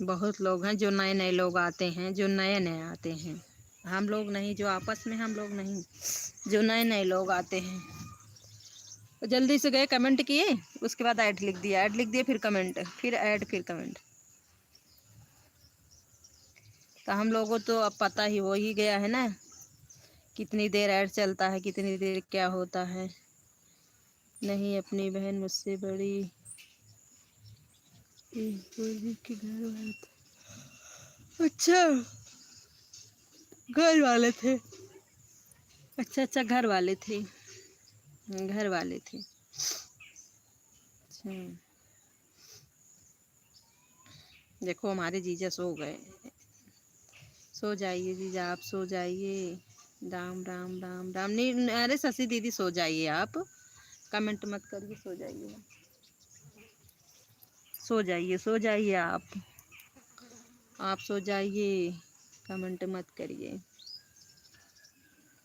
बहुत लोग हैं जो नए नए लोग आते हैं, जो नए नए आते हैं। हम लोग नहीं, जो आपस में हम लोग नहीं, जो नए नए लोग आते हैं। तो जल्दी से गए कमेंट किए, उसके बाद ऐड लिख दिया, ऐड लिख दिया फिर कमेंट, फिर ऐड फिर कमेंट। तो हम लोगों तो अब पता ही हो ही गया है ना, कितनी देर ऐड चलता है, कितनी देर क्या होता है। नहीं, अपनी बहन मुझसे बड़ी के घर वाले थे। अच्छा, घर वाले थे, अच्छा घर वाले थे, घर वाले थे। अच्छा, देखो हमारे जीजा सो गए, सो जाइए जीजा, आप सो जाइए। राम राम राम राम। नहीं अरे शशि दीदी सो जाइए, आप कमेंट मत करिए, सो जाइए, सो जाइए, सो जाइए आप सो जाइए, कमेंट मत करिए।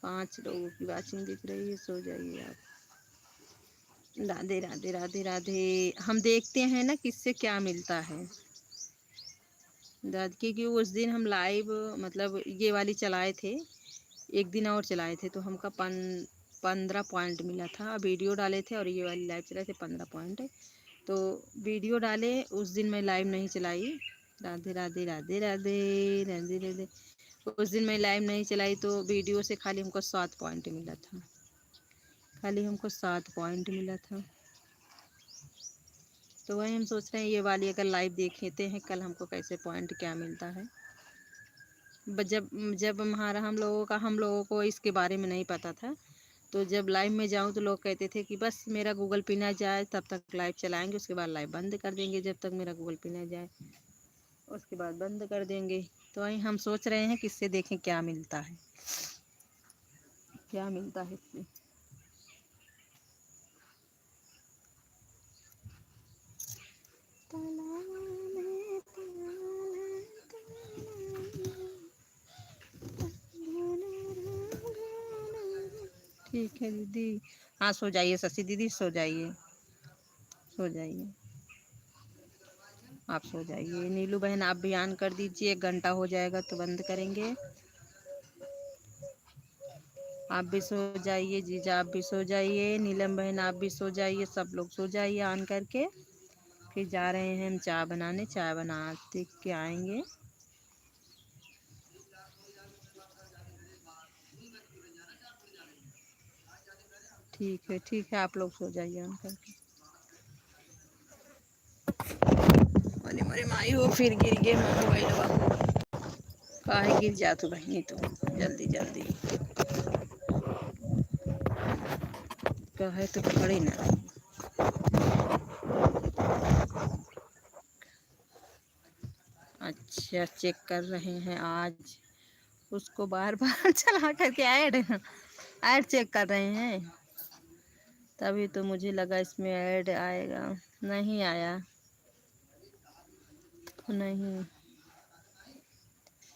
5 लोगों की वाचिंग दिख रही है, सो जाइए आप। राधे राधे राधे राधे। हम देखते हैं ना किससे क्या मिलता है दादी, क्योंकि उस दिन हम लाइव मतलब ये वाली चलाए थे, एक दिन और चलाए थे तो हमका 15 पॉइंट मिला था। वीडियो डाले थे और ये वाली लाइव चलाए थे 15 पॉइंट। तो वीडियो डाले उस दिन मैं लाइव नहीं चलाई, राधे राधे राधे राधे राधे राधे। उस दिन मैं लाइव नहीं चलाई तो वीडियो से खाली हमको 7 पॉइंट मिला था, खाली हमको 7 पॉइंट मिला था। तो वही हम सोच रहे हैं ये वाली अगर लाइव देखते हैं कल हमको कैसे पॉइंट क्या मिलता है। जब जब हमारा हम लोगों को इसके बारे में नहीं पता था, तो जब लाइव में जाऊं तो लोग कहते थे कि बस मेरा गूगल पे ना जाए तब तक लाइव चलाएंगे, उसके बाद लाइव बंद कर देंगे, जब तक मेरा गूगल पे ना जाए उसके बाद बंद कर देंगे। तो वही हम सोच रहे हैं कि इससे देखें क्या मिलता है, क्या मिलता है इससे। ठीक है दीदी, हाँ सो जाइए शशि दीदी, सो जाइए, सो जाइए, आप सो जाइए। नीलू बहन आप भी ऑन कर दीजिए, 1 घंटा हो जाएगा तो बंद करेंगे। आप भी सो जाइए, जीजा आप भी सो जाइए, नीलम बहन आप भी सो जाइए, सब लोग सो जाइए ऑन करके। फिर जा रहे हैं हम चाय बनाने, चाय बनाते के आएंगे। ठीक है आप लोग सो जाइए ऑन करके। अरे मेरे माई हो फिर गिर गए मोबाइल, काहे गिर जा तू बहनी, तू जल्दी जल्दी कहे तो खड़ी ना। अच्छा चेक कर रहे हैं आज, उसको बार बार चला करके ऐड चेक कर रहे हैं, तभी तो मुझे लगा इसमें ऐड आएगा। नहीं आया, नहीं।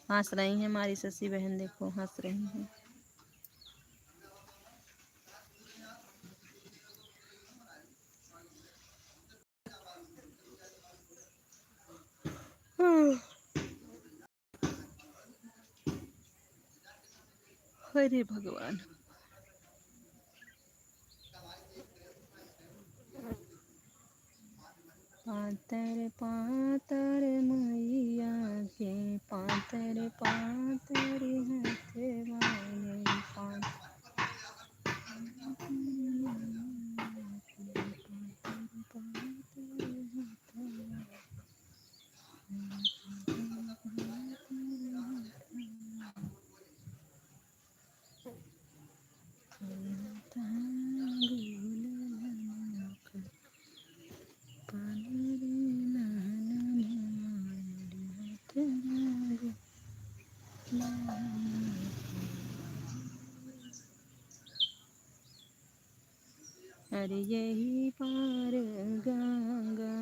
हंस रही हैं हमारी शशि बहन, देखो हंस रही हैं। अरे भगवान, पातर पातर मैया के पातर पातर हथवाले अरे यही पार गंगा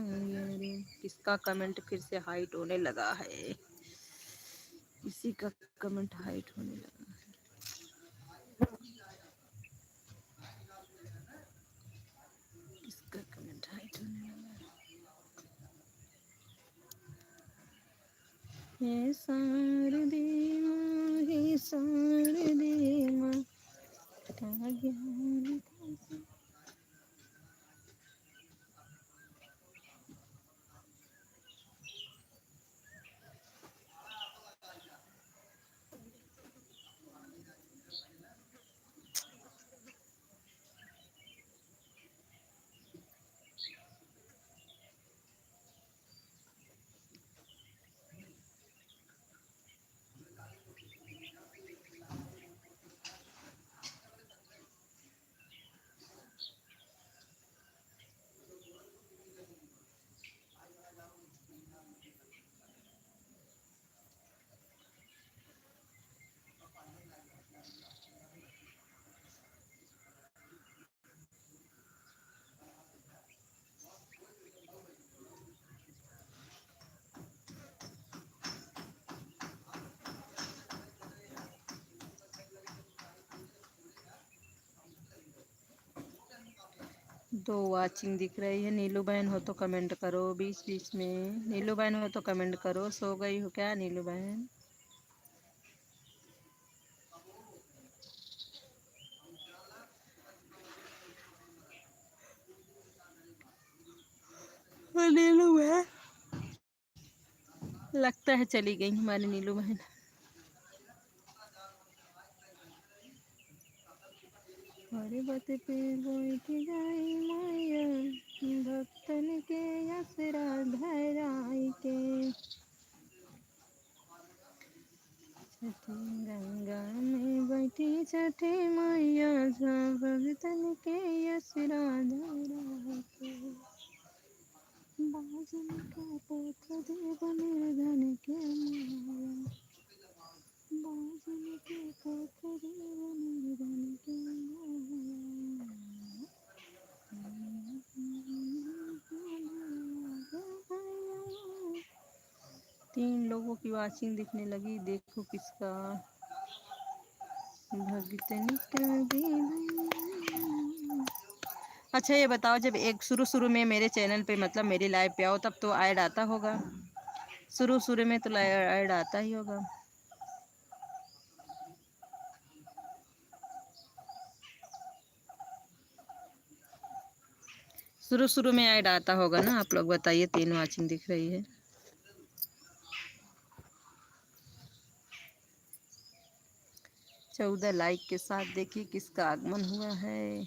रे। किसका कमेंट फिर से हाइट होने लगा है, किसी का कमेंट हाइट होने लगा है। किसका कमेंट हाइट होने लगा है। हे शारदे माँ, हे शारदे माँ, का ज्ञान दो वाचिंग दिख रही है। नीलू बहन हो तो कमेंट करो बीच बीच में, नीलू बहन हो तो कमेंट करो। सो गई हो क्या नीलू बहन? नीलू बहन लगता है चली गई हमारी नीलू बहन। हरे बत पे बैठ जाई माया, भक्तन के असरा धराई के। छठी गंगा में बैठी छठी मैया, भक्तन के असरा धराई के। बाजन का पुत्र देव निर्धन के माया, बाजन के पुत्र देव निर्धन के माया। 3 लोगों की वाचिंग दिखने लगी, देखो किसका। भगतन का। अच्छा ये बताओ, जब एक शुरू में मेरे चैनल पे मतलब मेरी लाइव पे आओ तब तो ऐड आता होगा, शुरू में तो ऐड आता ही होगा। शुरू में ऐड आता होगा ना, आप लोग बताइए। 3 वाचिंग दिख रही है। चौदह लाइक के साथ देखिए किसका आगमन हुआ है,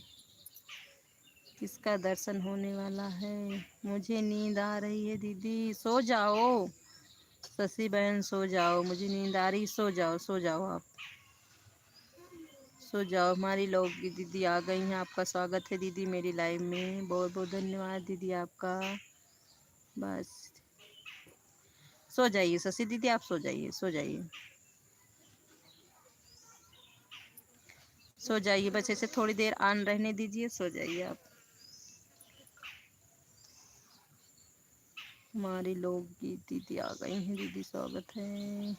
किसका दर्शन होने वाला है। मुझे नींद आ रही है दीदी, सो जाओ। शशि बहन सो जाओ, मुझे नींद आ रही, सो जाओ सो जाओ, आप सो जाओ। हमारी लोग की दीदी आ गई हैं, आपका स्वागत है दीदी मेरी लाइव में। बहुत बहुत धन्यवाद दीदी आपका। बस सो जाइए शशि दीदी, आप सो जाइए, सो जाइए, सो जाइए। बस ऐसे थोड़ी देर ऑन रहने दीजिए, सो जाइए आप। हमारी लोग की दीदी आ गई हैं दीदी, स्वागत है।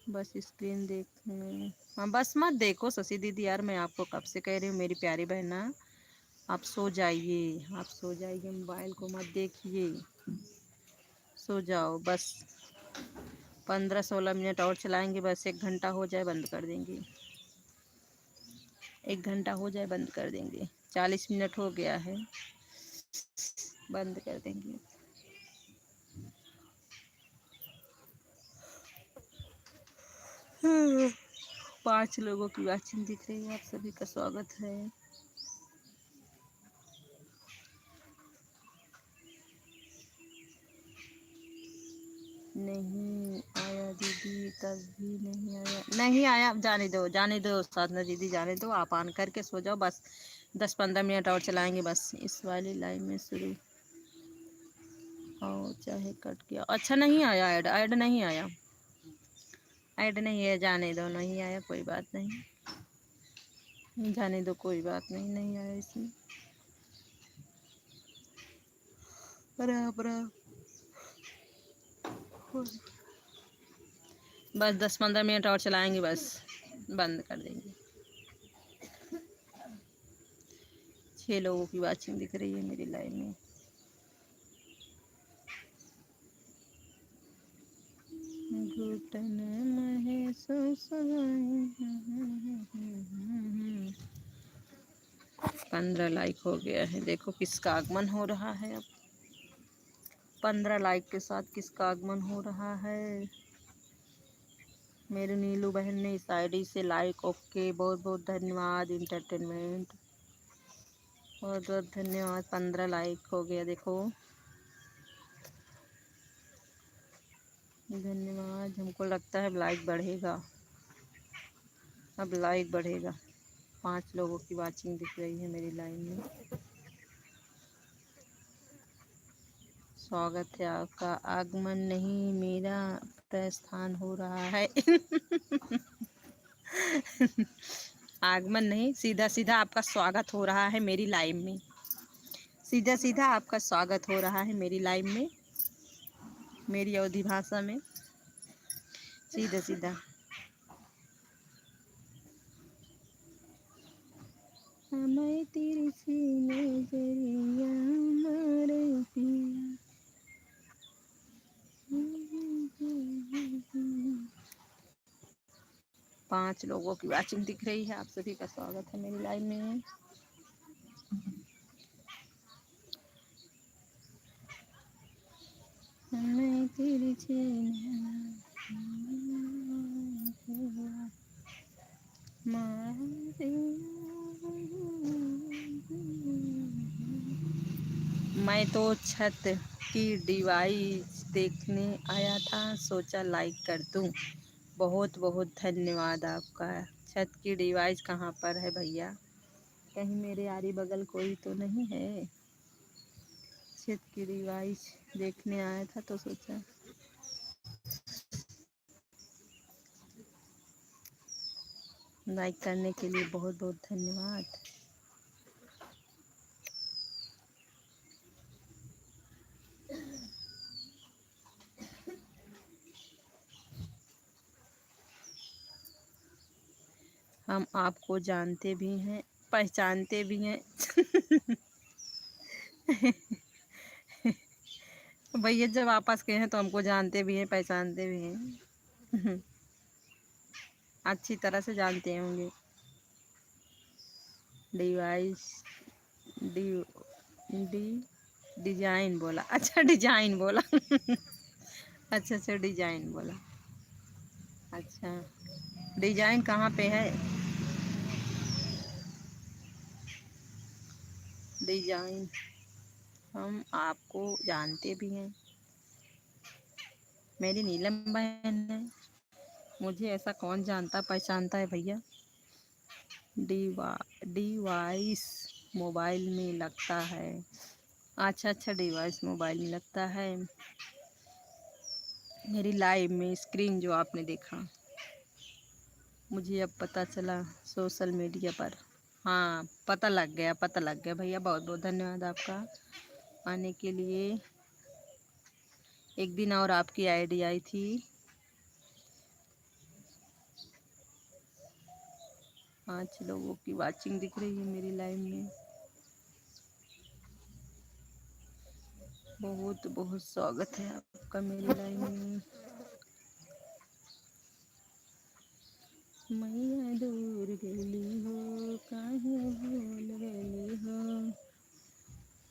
बस स्क्रीन देखने, हाँ बस मत देखो शशि दीदी यार, मैं आपको कब से कह रही हूँ मेरी प्यारी बहना, आप सो जाइए, आप सो जाइए, मोबाइल को मत देखिए, सो जाओ। बस 15-16 मिनट और चलाएंगे, बस 1 घंटा हो जाए बंद कर देंगे, 1 घंटा हो जाए बंद कर देंगे। 40 मिनट हो गया है, बंद कर देंगे। हाँ। 5 लोगों की वाचिंग दिख रही है, आप सभी का स्वागत है। नहीं आया दीदी, तब भी नहीं आया, नहीं आया, जाने दो जाने दो साधना दीदी, जाने दो, आप ऑन करके सो जाओ। बस 10-15 मिनट और चलाएंगे, बस इस वाली लाइन में शुरू। और चाहे कट गया, अच्छा नहीं आया ऐड, ऐड नहीं आया, ऐड नहीं है, जाने दो, नहीं आया कोई बात नहीं, जाने दो कोई बात नहीं, नहीं आया इसमें। बराबर बस 10-15 मिनट और चलाएंगे, बस बंद कर देंगे। 6 लोगों की वाचिंग दिख रही है मेरी लाइव में। घुटन महसूस 15 लाइक हो गया है, देखो किसका आगमन हो रहा है अब। 15 लाइक के साथ किसका आगमन हो रहा है। मेरी नीलू बहन ने इस आईडी से लाइक, ओके, बहुत बहुत धन्यवाद। इंटरटेनमेंट, बहुत बहुत धन्यवाद। 15 लाइक हो गया, देखो धन्यवाद। हमको लगता है अब लाइक बढ़ेगा, अब लाइक बढ़ेगा। 5 लोगों की वाचिंग दिख रही है मेरी लाइन में। स्वागत है आपका, आगमन नहीं मेरा प्रस्थान हो रहा है। आगमन नहीं, सीधा सीधा आपका स्वागत हो रहा है मेरी लाइव में, सीधा सीधा आपका स्वागत हो रहा है मेरी लाइव में, मेरी अवधी भाषा में, सीधा सीधा। हमें तेरी सी नजरिया मारे पिया। 5 लोगों की वाचिंग दिख रही है, आप सभी का स्वागत है मेरी लाइव में। मैं तो छत की डिवाइस देखने आया था, सोचा लाइक कर दूं। बहुत बहुत धन्यवाद आपका। छत की डिवाइस कहाँ पर है भैया? कहीं मेरे आरी बगल कोई तो नहीं है? छत की डिवाइस देखने आया था तो सोचा लाइक करने के लिए बहुत बहुत धन्यवाद। हम आपको जानते भी हैं, पहचानते भी हैं। भैया जब आपस के हैं तो हमको जानते भी हैं, पहचानते भी हैं। अच्छी तरह से जानते होंगे। डिवाइस डी डी डिजाइन बोला, अच्छा डिजाइन बोला। अच्छा अच्छा डिजाइन बोला। अच्छा डिजाइन कहाँ पे है? डिजाइन हम आपको जानते भी हैं। मेरी नीलम बहन है, मुझे ऐसा कौन जानता पहचानता है भैया? डिवाइस मोबाइल में लगता है। अच्छा अच्छा डिवाइस मोबाइल में लगता है। मेरी लाइव में स्क्रीन जो आपने देखा, मुझे अब पता चला सोशल मीडिया पर। हाँ पता लग गया, पता लग गया भैया। बहुत बहुत धन्यवाद आपका आने के लिए। एक दिन और आपकी आईडी आई थी। 5 लोगों की वाचिंग दिख रही है मेरी लाइव में। बहुत बहुत स्वागत है आपका मेरी लाइव में। मैया दूर गली हो, काहे भूल गली हो,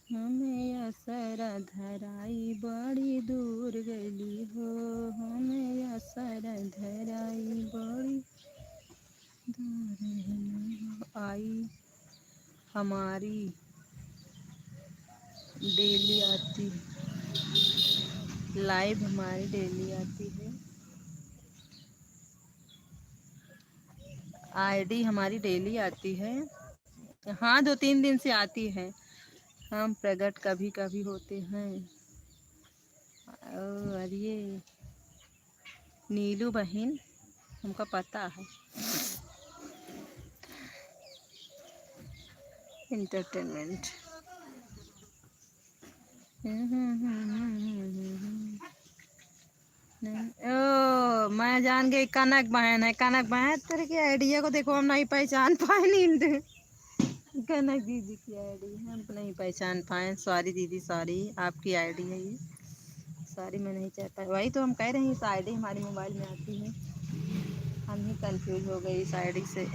हमें असरा धराई बड़ी दूर गली हो, हमें असरा धराई बड़ी दूर आई। हमारी डेली आती लाइव, हमारी डेली आती है आईडी, हमारी डेली आती है। हाँ 2-3 दिन से आती है। हम प्रकट कभी कभी होते हैं। और ये नीलू बहन हमका पता है। इंटरटेनमेंट। ओ मैं जान गई, कनक बहन है। कनक बहन तेरे की आइडिया को देखो, हम नहीं पहचान पाए। नींद कनक दीदी की आईडी है, हम नहीं पहचान पाए। सॉरी दीदी, सॉरी। आपकी आईडी है ये, सॉरी मैं नहीं चाह पाई। वही तो हम कह रहे हैं, इस आईडी हमारे मोबाइल में आती है, हम ही कंफ्यूज हो गए इस आईडी से।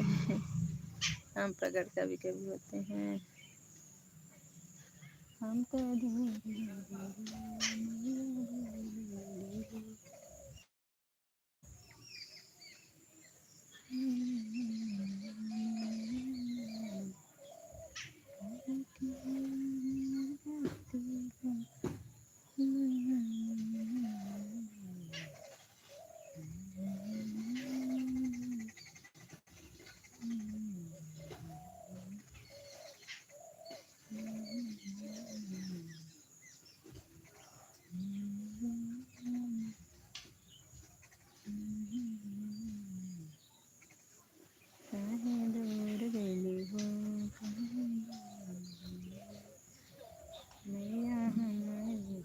हम प्रकट कभी कभी होते हैं। हम तो दूर गली हो, मैया हमारी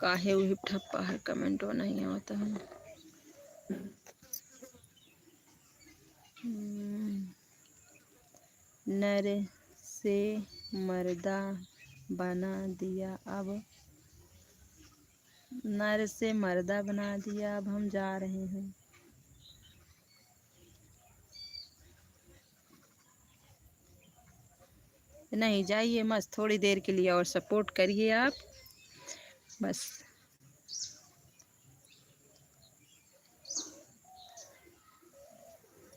काहे वही ठप्पा है, कमेंट नहीं आता है। नर से मर्दा बना दिया, अब नर से मर्दा बना दिया, अब हम जा रहे हैं। नहीं जाइए, मस्त थोड़ी देर के लिए और सपोर्ट करिए आप बस।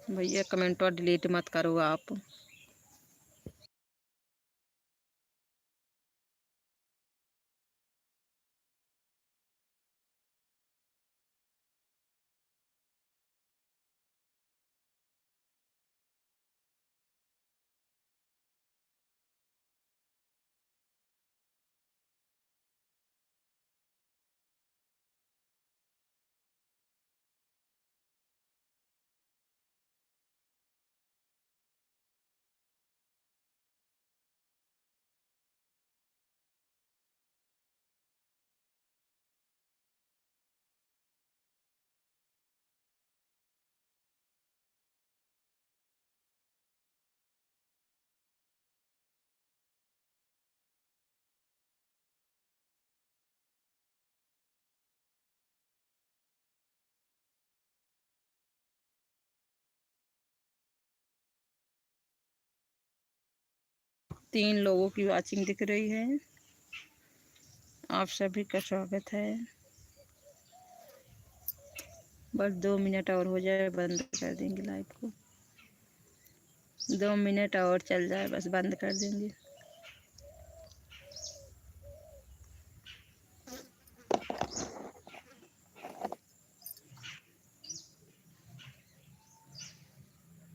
भैया कमेंट और डिलीट मत करो आप। तीन लोगों की वाचिंग दिख रही है। आप सभी का स्वागत है। बस 2 मिनट और हो जाए बंद कर देंगे लाइव को। 2 मिनट और चल जाए बस बंद कर देंगे।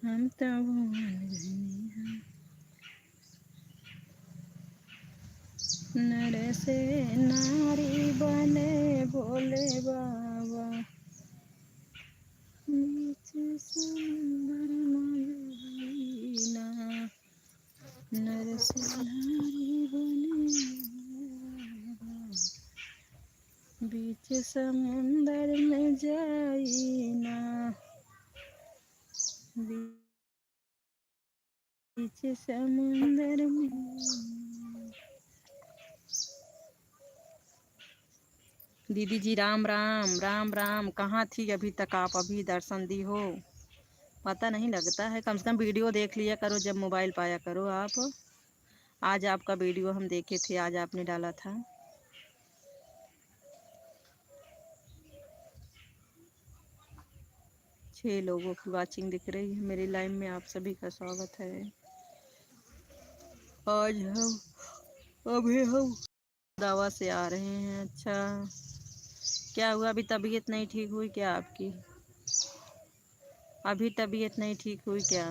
हम तो नर से नारी बने भोले बाबा, सुंदर नर से नारी बने बीच समुंदर में जाइना, बीच समुंदर में। दीदी जी राम राम राम राम। कहाँ थी अभी तक आप? अभी दर्शन दी हो, पता नहीं लगता है। कम से कम वीडियो देख लिया करो जब मोबाइल पाया करो आप। आज आपका वीडियो हम देखे थे, आज आपने डाला था। छह लोगों की वाचिंग दिख रही है मेरी लाइव में। आप सभी का स्वागत है। आज हम दवा से आ रहे हैं। अच्छा, क्या हुआ? अभी तबीयत नहीं ठीक हुई क्या आपकी? अभी तबीयत नहीं ठीक हुई क्या?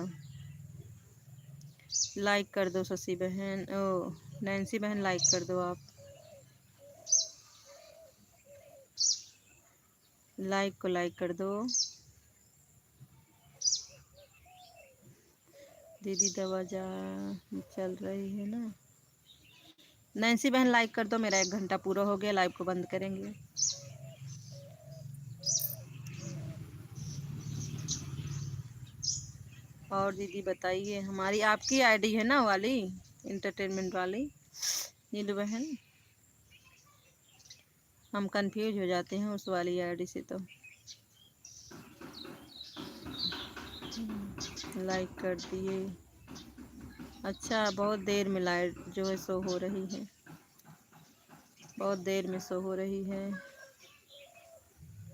लाइक कर दो शशि बहन, ओ नैन्सी बहन, लाइक कर दो आप। लाइक को लाइक कर दो। दीदी दवा जा चल रही है ना। नैन्सी बहन लाइक कर दो। मेरा 1 घंटा पूरा हो गया, लाइव को बंद करेंगे। और दीदी बताइए, हमारी आपकी आईडी है ना वाली, इंटरटेनमेंट वाली नीलू बहन? हम कंफ्यूज हो जाते हैं उस वाली आईडी से। तो लाइक कर दिए। अच्छा, बहुत देर में लाइट जो है शो हो रही है, बहुत देर में शो हो रही है।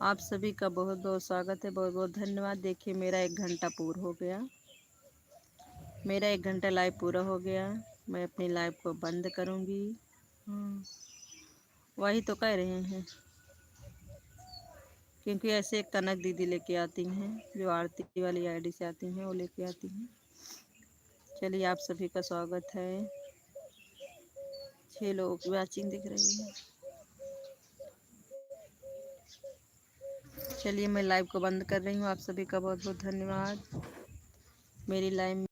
आप सभी का बहुत बहुत स्वागत है, बहुत बहुत धन्यवाद। देखिए मेरा 1 घंटा पूरा हो गया, मेरा 1 घंटा लाइव पूरा हो गया। मैं अपनी लाइव को बंद करूँगी। वही तो कह रहे हैं, क्योंकि ऐसे एक कनक दीदी लेके आती हैं जो आरती वाली आईडी से आती हैं, वो लेके आती हैं। चलिए, आप सभी का स्वागत है। 6 लोगों की वाचिंग दिख रही है। चलिए मैं लाइव को बंद कर रही हूँ। आप सभी का बहुत बहुत धन्यवाद। मेरी लाइव